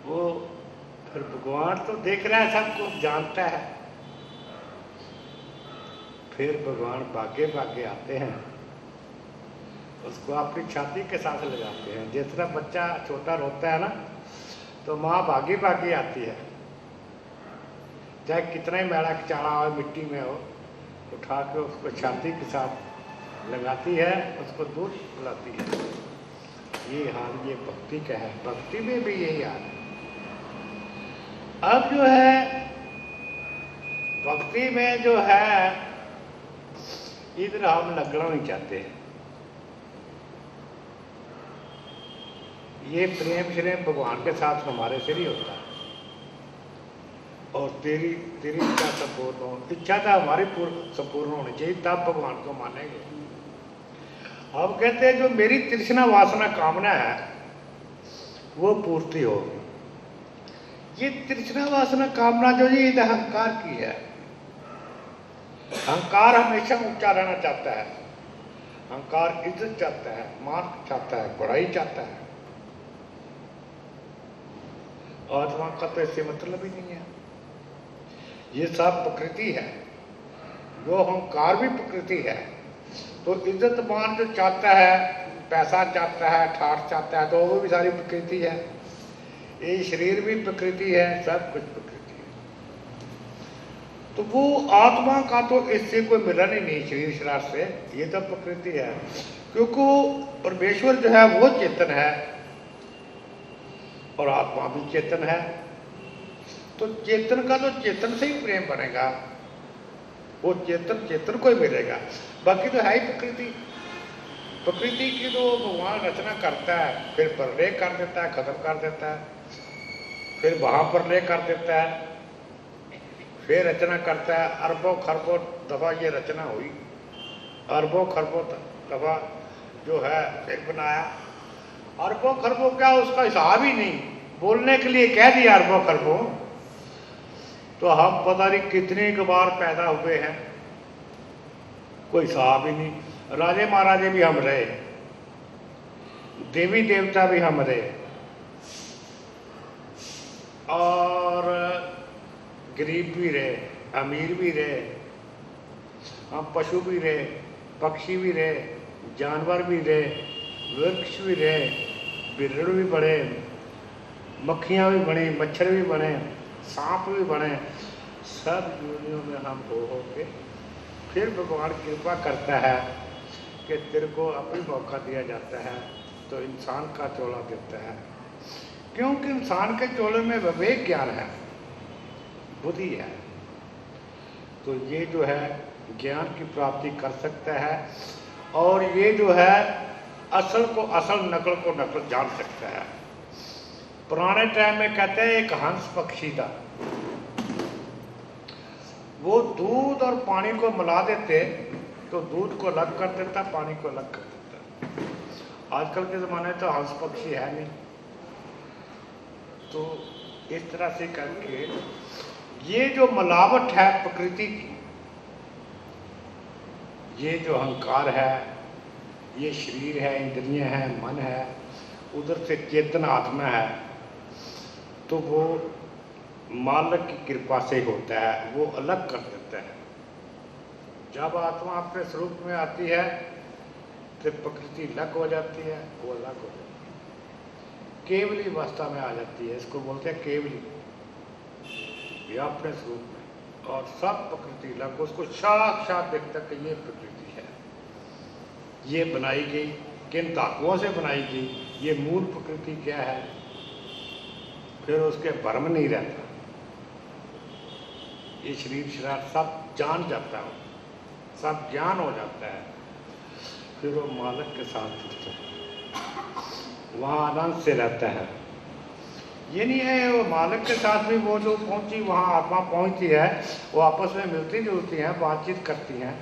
वो फिर भगवान तो देख रहा है, सब कुछ जानता है। फिर भगवान भागे भागे आते हैं, उसको अपनी छाती के साथ ले जाते हैं। जिस तरह बच्चा छोटा रोता है ना, तो माँ भागी भागी आती है, चाहे कितना ही मैला चाड़ा हो, मिट्टी में हो, उठा के उसको छाती के साथ लगाती है, उसको दूध पिलाती है। ये हाल ये भक्ति का है। भक्ति में भी यही हाल है। अब जो है भक्ति में जो है, इधर हम लगना नहीं चाहते हैं। ये प्रेम श्रेम भगवान के साथ हमारे से नहीं होता। और तेरी इच्छा संपूर्ण हो, इच्छा तो हमारी संपूर्ण होनी चाहिए, तब भगवान को मानेंगे। अब कहते हैं जो मेरी तृष्णा वासना कामना है वो पूर्ति होगी। ये तृष्णा वासना कामना जो ये अहंकार की है। अहंकार हमेशा ऊंचा रहना चाहता है। अहंकार इज्जत चाहता है, मान चाहता है, बड़ाई चाहता है। आत्मा का तो इससे मतलब ही नहीं है। ये सब प्रकृति है। जो अहंकार भी प्रकृति है। तो इज्जत मान जो चाहता है, पैसा चाहता है, ठाठ चाहता है, तो वो भी सारी प्रकृति है। ये शरीर भी प्रकृति है, सब कुछ प्रकृति है। तो वो आत्मा का तो इससे कोई मिलन ही नहीं, शरीर शरार से। ये तो प्रकृति है, क्योंकि परमेश्वर जो है वो चेतन है और आत्मा भी चेतन है। तो चेतन का तो चेतन से ही प्रेम बनेगा, वो चेतन को ही मिलेगा। बाकी तो है ही प्रकृति। प्रकृति की तो भगवान रचना करता है, फिर प्रलय कर देता है, खत्म कर देता है, फिर वहां प्रलय कर देता है, फिर रचना करता है। अरबों खरबों दफा ये रचना हुई, अरबों खरबों दफा जो है फिर बनाया। अरबों खरबों क्या, उसका हिसाब ही नहीं। बोलने के लिए कह दिया अरबों खरबों, तो हम पता नहीं कितने बार पैदा हुए हैं, कोई हिसाब ही नहीं। राजे महाराजे भी हम रहे, देवी देवता भी हम रहे, और गरीब भी रहे, अमीर भी रहे, हम पशु भी रहे, पक्षी भी रहे, जानवर भी रहे, वृक्ष भी रहे, बिरड़ भी बने, मक्खियाँ भी बनी, मच्छर भी बने, सांप भी बने। सब योनियों में हम हो के फिर भगवान कृपा करता है कि तेरे को अभी मौका दिया जाता है, तो इंसान का चोला देता है। क्योंकि इंसान के चोले में विवेक ज्ञान है, बुद्धि है। तो ये जो है ज्ञान की प्राप्ति कर सकता है, और ये जो है असल को असल, नकल को नकल जान सकता है। पुराने टाइम में कहते हैं एक हंस पक्षी था, वो दूध और पानी को मिला देते तो दूध को अलग कर देता, पानी को अलग कर देता। आजकल के ज़माने में तो हंस पक्षी है नहीं। तो इस तरह से करके ये जो मिलावट है प्रकृति की, ये जो अहंकार है, ये शरीर है, इंद्रियां हैं, मन है, उधर से चेतन आत्मा है, तो वो मालिक की कृपा से होता है, वो अलग कर देता है। जब आत्मा अपने स्वरूप में आती है तो प्रकृति अलग हो जाती है, वो अलग हो जाती है, केवली अवस्था में आ जाती है। इसको बोलते हैं केवली, ये अपने स्वरूप में, और सब प्रकृति अलग, उसको साक्षात देखता कि ये प्रकृति है, ये बनाई गई किन धातुओं से बनाई गई, ये मूल प्रकृति क्या है। फिर उसके भ्रम नहीं रहता, ये शरीर शरार सब जान जाता है, सब ज्ञान हो जाता है, फिर वो मालिक के साथ जुड़ता है, वहाँ आनंद से रहता है। ये नहीं है वो मालिक के साथ भी वो जो पहुंची, वहाँ आत्मा पहुंचती है, वो आपस में मिलती जुलती हैं, बातचीत करती हैं,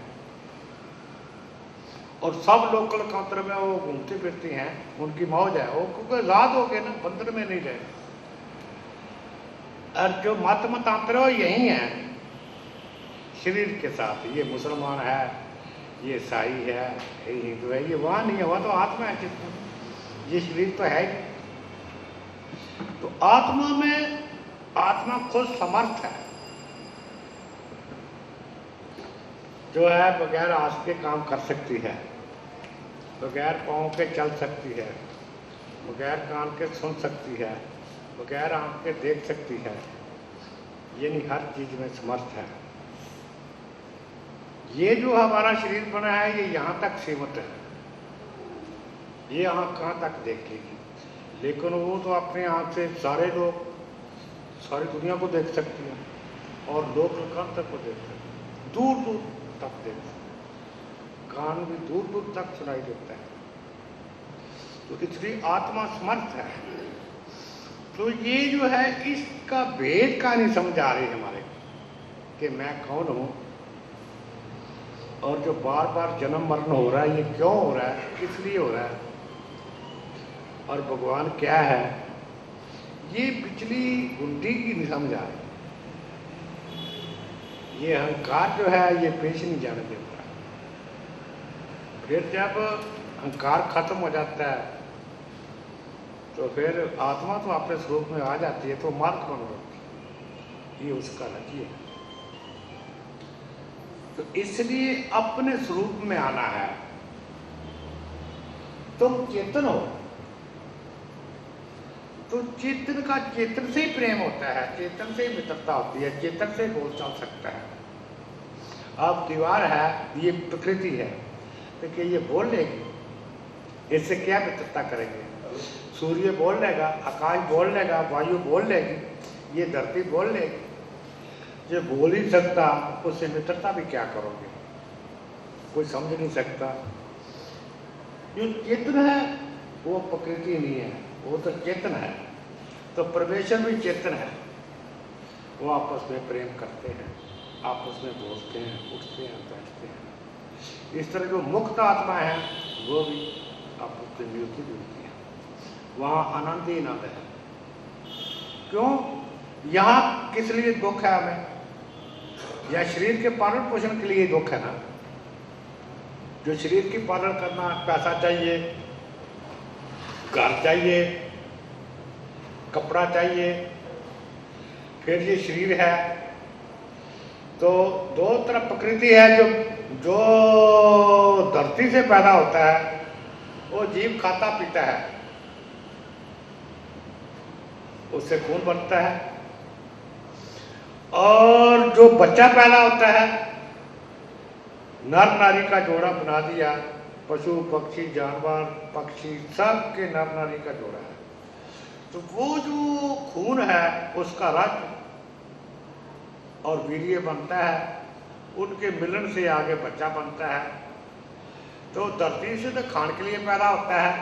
और सब लोकल काउंटर में वो घूमती फिरती हैं, उनकी मौज है वो, क्योंकि आजाद हो गए ना, बंधन में नहीं रहे। और जो मत मतांतर है यही है शरीर के साथ, ये मुसलमान है, ये ईसाई है, ये हिंदू है, ये वहाँ नहीं है, वहाँ तो आत्मा है जिसमें, ये शरीर तो है ही। तो आत्मा में, आत्मा खुद समर्थ है, जो है बगैर आँख के काम कर सकती है, बगैर पाँव के चल सकती है, बगैर कान के सुन सकती है, बगैर आँख के देख सकती है, यानी हर चीज में समर्थ है। ये जो हमारा शरीर बना है ये यहाँ तक सीमित है, ये यहाँ कहाँ तक देखेगी, लेकिन वो तो अपने आँख से सारे लोग, सारी दुनिया को देख सकती है, और लोग कहाँ तक को देख सकते हैं, दूर दूर तक देख सकते, कान भी दूर दूर तक सुनाई देता है। तो इसलिए आत्मा समर्थ है। तो ये जो है इसका भेद का नहीं समझ आ रही हमारे कि मैं कौन हूँ, और जो बार बार जन्म मरण हो रहा है ये क्यों हो रहा है, किस लिए हो रहा है, और भगवान क्या है, ये पिछली गुंडी की नहीं समझ आ रही। ये अहंकार जो है ये पेश नहीं जाने देता। फिर जब अहंकार खत्म हो जाता है तो फिर आत्मा तो अपने स्वरूप में आ जाती है, तो मार्ग कौन होती है, ये उसका नतीजा है। तो इसलिए अपने स्वरूप में आना है। तुम चेतन हो, तो चेतन का चेतन से ही प्रेम होता है, चेतन से ही मित्रता होती है, चेतन से बोल चल सकता है। अब दीवार है, ये प्रकृति है, तो क्या ये बोल लेगी, इससे क्या मित्रता करेंगे? सूर्य बोल लेगा, आकाश बोल लेगा, वायु बोल लेगी, ये धरती बोल लेगी। जो बोल ही सकता उससे मित्रता भी क्या करोगे, कोई समझ नहीं सकता। जो चेतन है वो प्रकृति नहीं है, वो तो चेतन है। तो परमेश्वर भी चेतन है, वो आपस में प्रेम करते हैं, आपस में बोलते हैं, उठते हैं, बैठते हैं। इस तरह जो मुक्त आत्मा है वो भी आपस में मिलती जुलती है, वहाँ आनंद ही आनंद है। क्यों? यहाँ किस लिए दुख है हमें? या शरीर के पालन पोषण के लिए दुख है ना। जो शरीर की पालन करना, पैसा चाहिए, घर चाहिए, कपड़ा चाहिए, फिर ये शरीर है। तो दो तरफ प्रकृति है। जो धरती से पैदा होता है वो जीव खाता पीता है, उससे खून बनता है। और जो बच्चा पैदा होता है, नर नारी का जोड़ा बना दिया, पशु पक्षी जानवर पक्षी सब के नर नारी का जोड़ा है। तो वो जो खून है उसका रक्त और वीर्य बनता है, उनके मिलन से आगे बच्चा बनता है। तो धरती से तो खाने के लिए पैदा होता है,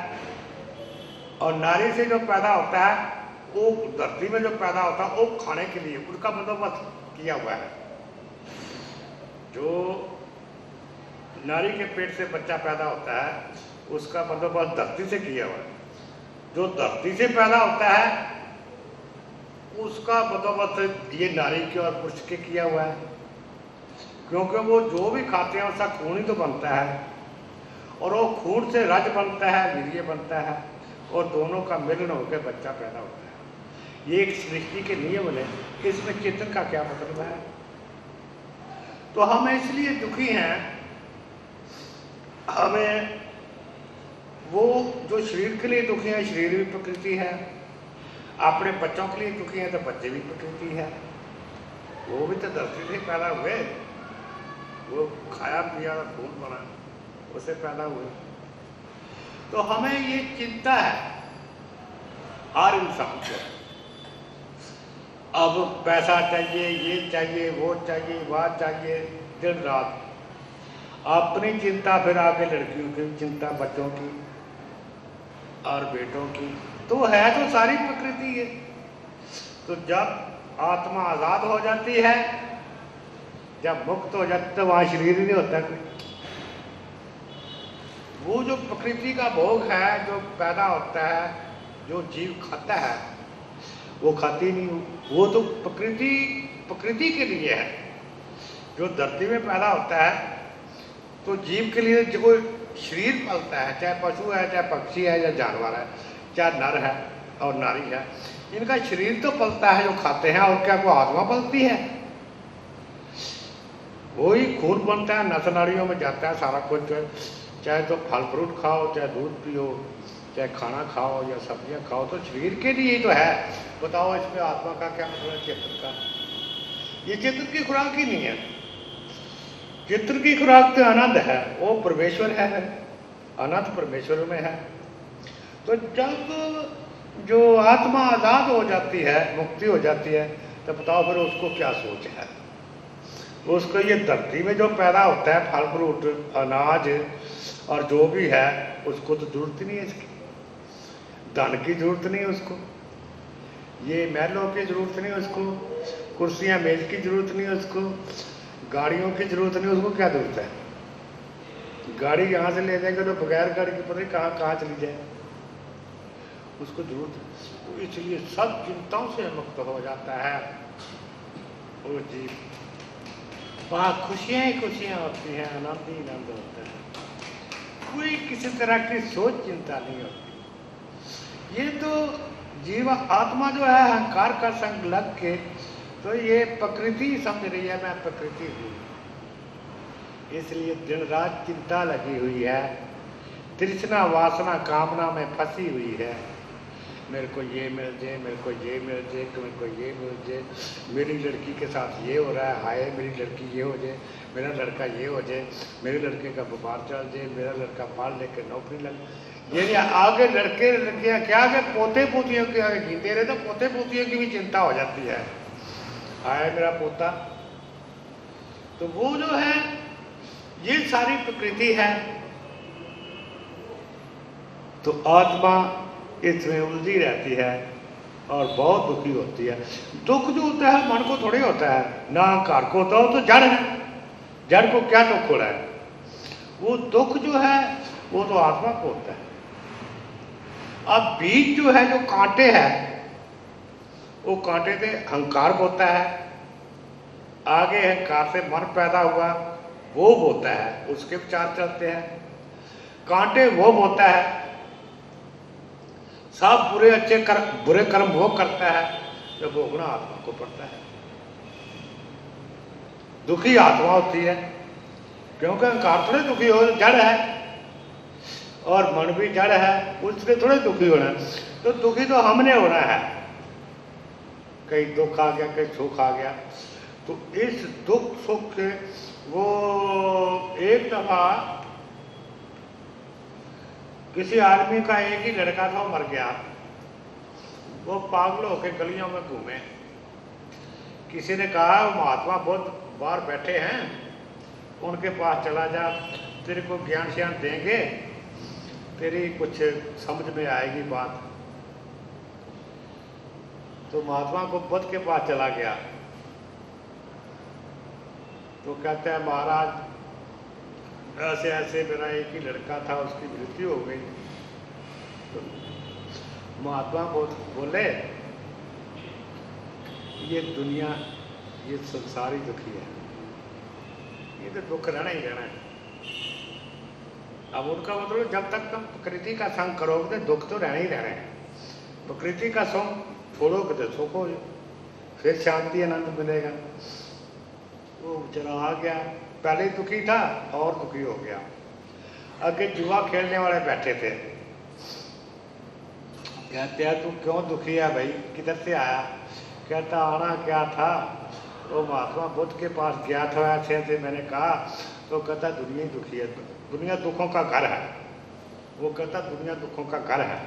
और नारी से जो पैदा होता है वो धरती में जो पैदा होता है वो खाने के लिए, उनका बंदोबस्त किया हुआ है। जो नारी के पेट से बच्चा पैदा होता है उसका बंदोबस्त धरती से किया हुआ है। जो धरती से पैदा होता है उसका बंदोबस्त ये नारी के और पुरुष के किया हुआ है, क्योंकि वो जो भी खाते हैं उसका खून ही तो बनता है, और वो खून से रज बनता है, वीर्य बनता है, और दोनों का मिलन होकर बच्चा पैदा होता है। ये एक सृष्टि के नियम है। इसमें चेतन का क्या मतलब है? तो हम इसलिए दुखी हैं, हमें वो जो शरीर के लिए दुखी है, शरीर भी प्रकृति है। अपने बच्चों के लिए दुखी है तो बच्चे भी प्रकृति है, वो भी तो धरती से पैदा हुए, वो खाया पिया खून बना, उससे पैदा हुए। तो हमें ये चिंता है हर इंसान को। अब पैसा चाहिए, ये चाहिए, वो चाहिए, वह चाहिए, दिन रात अपनी चिंता, फिर आगे लड़कियों की चिंता, बच्चों की और बेटों की। तो है तो सारी प्रकृति है। तो जब आत्मा आजाद हो जाती है, जब मुक्त हो जाती है, तो वहां शरीर ही नहीं होता कोई। वो जो प्रकृति का भोग है, जो पैदा होता है, जो जीव खाता है, वो खाती नहीं। वो तो प्रकृति के लिए है। जो धरती में पैदा होता है, तो जीव के लिए जो शरीर पलता है, चाहे पशु है, चाहे पक्षी है, या जानवर है, चाहे नर है और नारी है, इनका शरीर तो पलता है जो खाते हैं। और क्या कोई आत्मा पलती है? वही खून बनता है, नस नाड़ियों में जाता है सारा कुछ। चाहे तो फल फ्रूट खाओ, चाहे दूध पियो, चाहे खाना खाओ या सब्जियां खाओ, तो शरीर के लिए ही तो है। बताओ इसमें आत्मा का क्या मतलब है? चेतन का ये चेतन की खुराक ही नहीं है। चेतन की खुराक तो आनंद है, वो परमेश्वर है, अनंत परमेश्वर में है। तो जब जो आत्मा आजाद हो जाती है, मुक्ति हो जाती है, तो बताओ फिर उसको क्या सोच है? उसको ये धरती में जो पैदा होता है, फल फ्रूट, अनाज और जो भी है, उसको तो जरूरत ही नहीं है इसकी। धन की जरूरत नहीं उसको, ये महलों की जरूरत नहीं उसको, कुर्सियां मेज की जरूरत नहीं उसको, गाड़ियों की जरूरत नहीं उसको। क्या जरूरत है? गाड़ी यहाँ से ले जाएंगे तो बगैर गाड़ी के पता नहीं कहाँ कहाँ चली जाए, उसको जरूरत है। तो इसलिए सब चिंताओं से मुक्त हो जाता है वो जीव। वहाँ खुशियाँ ही खुशियाँ होती हैं, आनंद ही आनंद होता है। कोई किसी तरह की सोच चिंता नहीं होती। ये तो जीव आत्मा जो है अहंकार का संग लग के, तो ये प्रकृति समझ रही है मैं प्रकृति हूँ, इसलिए दिन रात चिंता लगी हुई है, तृष्णा वासना कामना में फंसी हुई है। मेरे को ये मिल जाए, मेरे को ये मिल जाए, मेरे को ये मिल जाए, मेरी लड़की के साथ ये हो रहा है, हाय मेरी लड़की ये हो जाए, मेरा लड़का ये हो जाए, मेरे लड़के का व्यापार चल जाए, मेरा लड़का पढ़ लेकर नौकरी लग। ये आगे लड़के लड़कियाँ क्या आगे पोते पोतियों के आगे गिनते रहे, तो पोते पोतियों की भी चिंता हो जाती है, हाय मेरा पोता। तो वो जो है, ये सारी प्रकृति है। तो आत्मा इसमें उलझी रहती है और बहुत दुखी होती है। दुख जो होता है मन को थोड़ी होता है, ना अहंकार को होता हो, तो जड़ है। जड़ को क्या दुख हो रहा है? वो दुख जो है वो तो आत्मा को होता है। अब बीज जो है, जो कांटे हैं, वो कांटे से अहंकार होता है, आगे अहंकार से मन पैदा हुआ, वो होता है, उसके विचार चलते हैं। कांटे वो होता है, सब बुरे अच्छे बुरे कर्म वो करता है, जो भोगना आत्मा को पड़ता है। दुखी आत्मा होती है, क्योंकि अहंकार थोड़े दुखी हो, जड़ है, और मन भी जड़ है, उससे थोड़े दुखी होना है। तो दुखी तो हमने होना है, कहीं दुख आ गया, कहीं सुख आ गया। तो इस दुख सुख के वो एक दफा किसी आदमी का एक ही लड़का था, मर गया। वो पागल होकर गलियों में घूमे। किसी ने कहा महात्मा बुद्ध बाहर बैठे हैं, उनके पास चला जा, तेरे को ज्ञान श्यान देंगे, तेरी कुछ समझ में आएगी बात। तो महात्मा को बुद्ध के पास चला गया। तो कहते हैं महाराज ऐसे ऐसे मेरा एक ही लड़का था, उसकी मृत्यु हो गई। तो महात्मा बोले ये दुनिया, ये संसार ही दुखी है, ये तो दुख रहना ही रहना है। अब उनका मतलब जब तक तुम प्रकृति का संग करोगे तो दुख तो रहना ही रहना है। प्रकृति का संग छोड़ोगे तो सुख हो, फिर शांति आनंद मिलेगा। वो चला आ गया, पहले दुखी था और दुखी हो गया। आगे जुआ खेलने वाले बैठे थे, कहते हैं तू क्यों दुखी है भाई, किधर से आया? कहता आना क्या था, तो महात्मा बुद्ध के पास गया था, ऐसे ऐसे मैंने कहा। तो कहता दुनिया दुखी है, दुनिया दुखों का घर है। वो कहता दुनिया दुखों का घर है।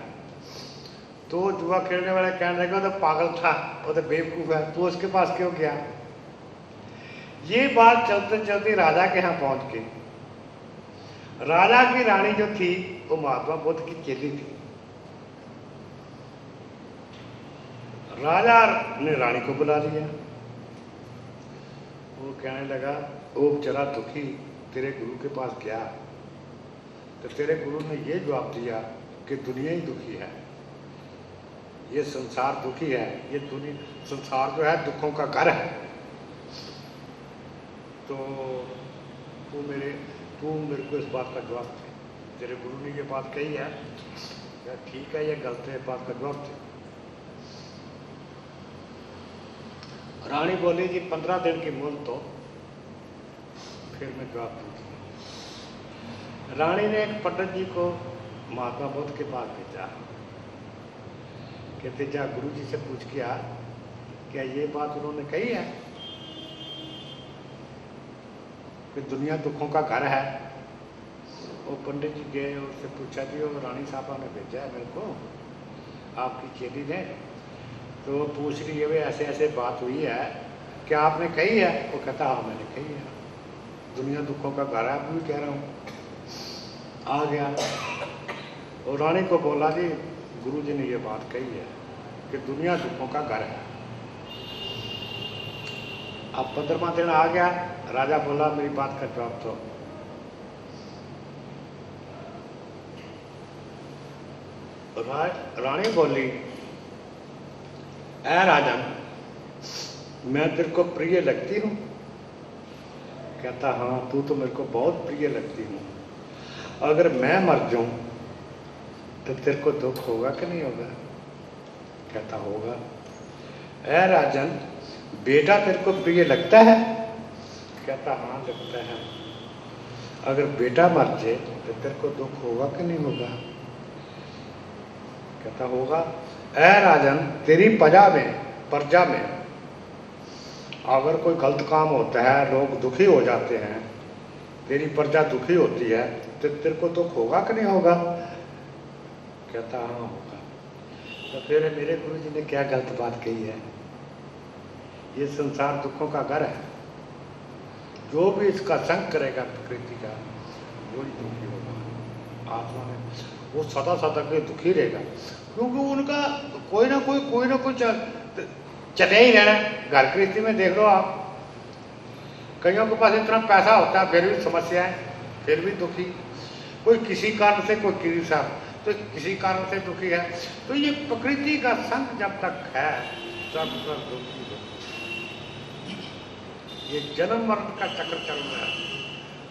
तो जुआ खेलने वाले कहने लगे वो तो पागल था, वो तो बेवकूफ़ है, तू उसके पास क्यों गया। ये बात चलते चलते राजा के यहाँ पहुंच गई। राजा की रानी जो थी वो महात्मा बुद्ध की चेली थी। राजा ने रानी को बुला लिया। वो कहने लगा, वो बेचारा दुखी तेरे गुरु के पास गया तो तेरे गुरु ने ये जवाब दिया कि दुनिया ही दुखी है, ये संसार दुखी है, ये दुनिया संसार जो है दुखों का घर है। तो तू मेरे को इस बात का जवाब दे, तेरे गुरु ने ये बात कही है, या ठीक है या गलत है, बात का जवाब दे। रानी बोली जी 15 दिन की मोहलत तो फिर मैं जवाब दूंगी। रानी ने एक पंडित जी को महात्मा बुद्ध के पास भेजा। कहते जा गुरु जी से पूछ के आ, क्या ये बात उन्होंने कही है कि दुनिया दुखों का घर है। वो पंडित जी गए, उससे पूछा जी वो रानी साहबा ने भेजा है मेरे को, आपकी चेली ने, तो वो पूछ रही है वे ऐसे ऐसे बात हुई है, क्या आपने कही है। वो कहता हाँ मैंने कही है, दुनिया दुखों का घर है, मैं भी कह रहा हूँ। आ गया और रानी को बोला जी गुरु जी ने ये बात कही है कि दुनिया दुखों का घर है। अब 15वां दिन आ गया। राजा बोला मेरी बात का जवाब दो। रानी बोली, ऐ राजन मैं तेरे को प्रिय लगती हूँ। कहता हाँ तू तो मेरे को बहुत प्रिय लगती हूँ, अगर मैं मर जाऊं तो तेरे को दुख होगा कि नहीं होगा। कहता होगा। ऐ राजन बेटा तेरे को प्रिय लगता है। कहता हाँ लगता है, अगर बेटा मर जाए तो तेरे को दुख होगा कि नहीं होगा। कहता होगा। ऐ राजन तेरी प्रजा में अगर कोई गलत काम होता है, लोग दुखी हो जाते हैं, तेरी प्रजा दुखी होती है, तो तेरे को दुख होगा कि नहीं होगा। कहता हाँ होगा। तो फिर मेरे गुरु जी ने क्या गलत बात कही है। ये संसार दुखों का घर है, जो भी इसका संग करेगा प्रकृति का वो ही दुखी होगा। आत्मा में वो सदा सदा के दुखी रहेगा, क्योंकि उनका कोई ना कोई चले ही रहना। घर गृहस्थी में देख लो आप, कईयों के पास इतना पैसा होता है फिर भी समस्या है, फिर भी दुखी, कोई किसी कारण से, कोई किसी कारण से दुखी है। तो ये प्रकृति का संग जब तक है तब तक दुखी है। ये जन्म मरण का चक्र चल रहा है।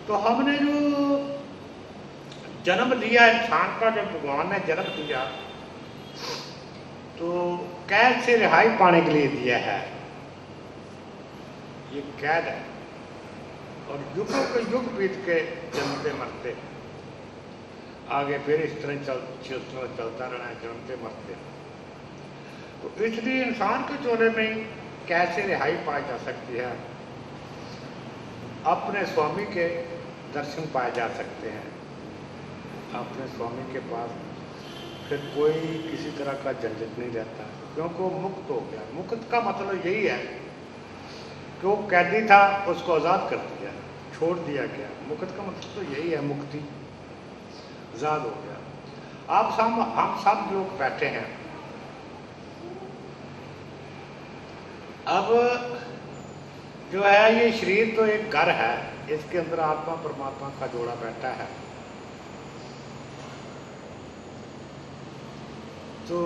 तो हमने जो जन्म लिया इंसान का, जब भगवान ने जन्म दिया तो कैद से रिहाई पाने के लिए दिया है। ये कैद है और युगों के युग बीत के जन्मते मरते आगे फिर इस तरह चलता रहना है, जन्मते मरते। तो इसलिए इंसान के चोरे में कैसे रिहाई पाई जा सकती है, अपने स्वामी के दर्शन पाए जा सकते हैं। अपने स्वामी के पास फिर कोई किसी तरह का झंझट नहीं रहता, क्योंकि वो मुक्त हो गया। मुक्त का मतलब यही है कि वो कैदी था, उसको आज़ाद कर दिया, छोड़ दिया गया। मुक्त का मतलब तो यही है, मुक्ति, आज़ाद हो गया। आप हम सब लोग बैठे हैं। अब जो है ये शरीर तो एक घर है, इसके अंदर आत्मा परमात्मा का जोड़ा बैठा है। तो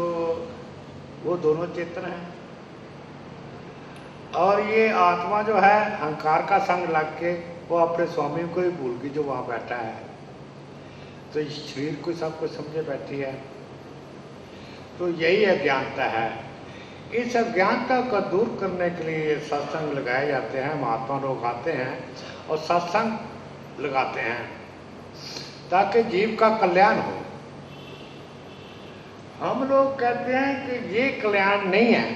वो दोनों चेतन हैं और ये आत्मा जो है अहंकार का संग लग के वो अपने स्वामी को ही भूल गई जो वहाँ बैठा है। तो इस शरीर को सब कुछ समझे बैठी है। तो यही अज्ञानता है। इस अज्ञानता को दूर करने के लिए सत्संग लगाए जाते हैं। महात्मा लोग आते हैं और सत्संग लगाते हैं ताकि जीव का कल्याण हो। हम लोग कहते हैं कि ये कल्याण नहीं है,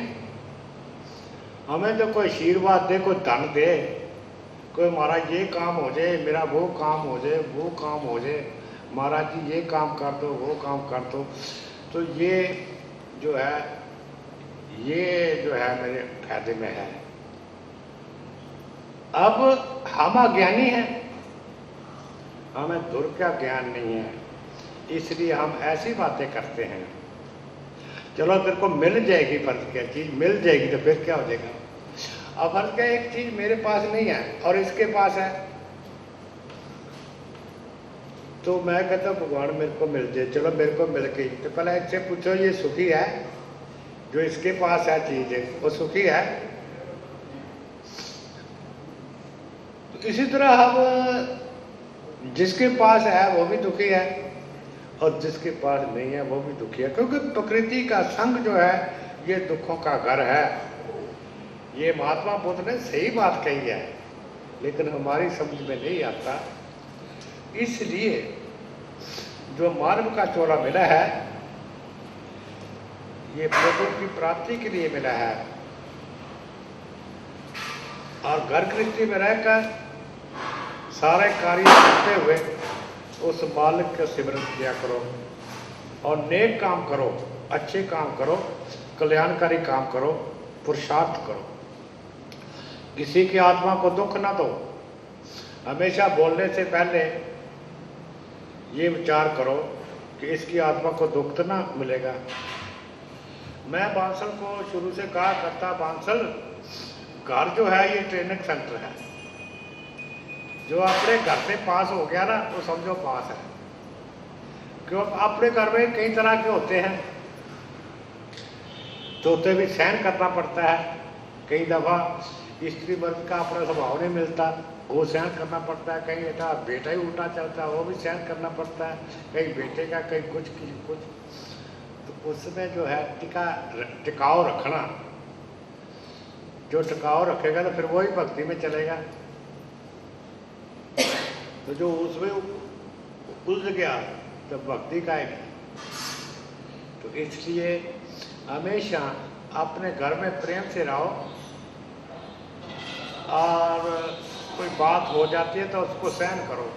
हमें तो कोई आशीर्वाद दे, कोई धन दे, कोई महाराज ये काम हो जाए, मेरा वो काम हो जाए, वो काम हो जाए, महाराज जी ये काम कर दो, वो काम कर दो। तो ये जो है ये जो है मेरे फायदे में है। अब हम अज्ञानी हैं, हमें धुर का ज्ञान नहीं है, इसलिए हम ऐसी बातें करते हैं। चलो तेरे को मिल जाएगी फर्ज क्या चीज़ मिल जाएगी तो फिर क्या हो जाएगा। अब फर्ज क्या एक चीज़ मेरे पास नहीं है और इसके पास है, तो मैं कहता हूँ भगवान मेरे को मिल जाए। चलो मेरे को मिल गई तो पहले इससे पूछो ये सुखी है? जो इसके पास है चीज़ वो सुखी है? तो इसी तरह हम जिसके पास है वो भी दुखी है और जिसके पास नहीं है वो भी दुखी है, क्योंकि प्रकृति का संग जो है ये दुखों का घर है। ये महात्मा बुद्ध ने सही बात कही है, लेकिन हमारी समझ में नहीं आता। इसलिए जो मार्ग का चोला मिला है ये प्रभु की प्राप्ति के लिए मिला है, और घर गृहस्थी में रहकर सारे कार्य करते हुए उस मालिक का सिमरन किया करो और नेक काम करो, अच्छे काम करो, कल्याणकारी काम करो, पुरुषार्थ करो। किसी की आत्मा को दुख ना दो। हमेशा बोलने से पहले ये विचार करो कि इसकी आत्मा को दुख तो ना मिलेगा। मैं बांसल को शुरू से कहा करता, बांसल घर जो है ये ट्रेनिंग सेंटर है। जो अपने घर से पास हो गया ना वो समझो पास है। क्यों? अपने घर में कई तरह के होते हैं, तोते भी सहन करना पड़ता है। कई दफ़ा स्त्री मर्द का अपना स्वभाव नहीं मिलता, वो सहन करना पड़ता है। कहीं बेटा ही उल्टा चलता है, वो भी सहन करना पड़ता है। कहीं बेटे का, कहीं कुछ कुछ। तो उसमें जो है टिकाव रखना, जो टिकाव रखेगा तो फिर वही भक्ति में चलेगा। तो जो उसमें उलझ गया तो भक्ति का है। तो इसलिए हमेशा अपने घर में प्रेम से रहो, और कोई बात हो जाती है तो उसको सहन करो।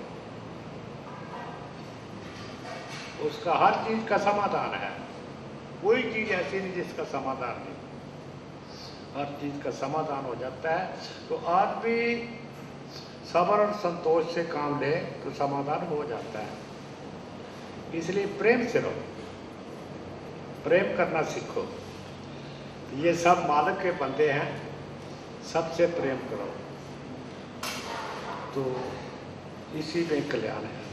उसका हर चीज़ का समाधान है, कोई चीज़ ऐसी नहीं जिसका समाधान नहीं, हर चीज़ का समाधान हो जाता है। तो आज भी सब्र और संतोष से काम ले तो समाधान हो जाता है। इसलिए प्रेम से रहो, प्रेम करना सीखो। ये सब मालिक के बंदे हैं, सबसे प्रेम करो, तो इसी में कल्याण है।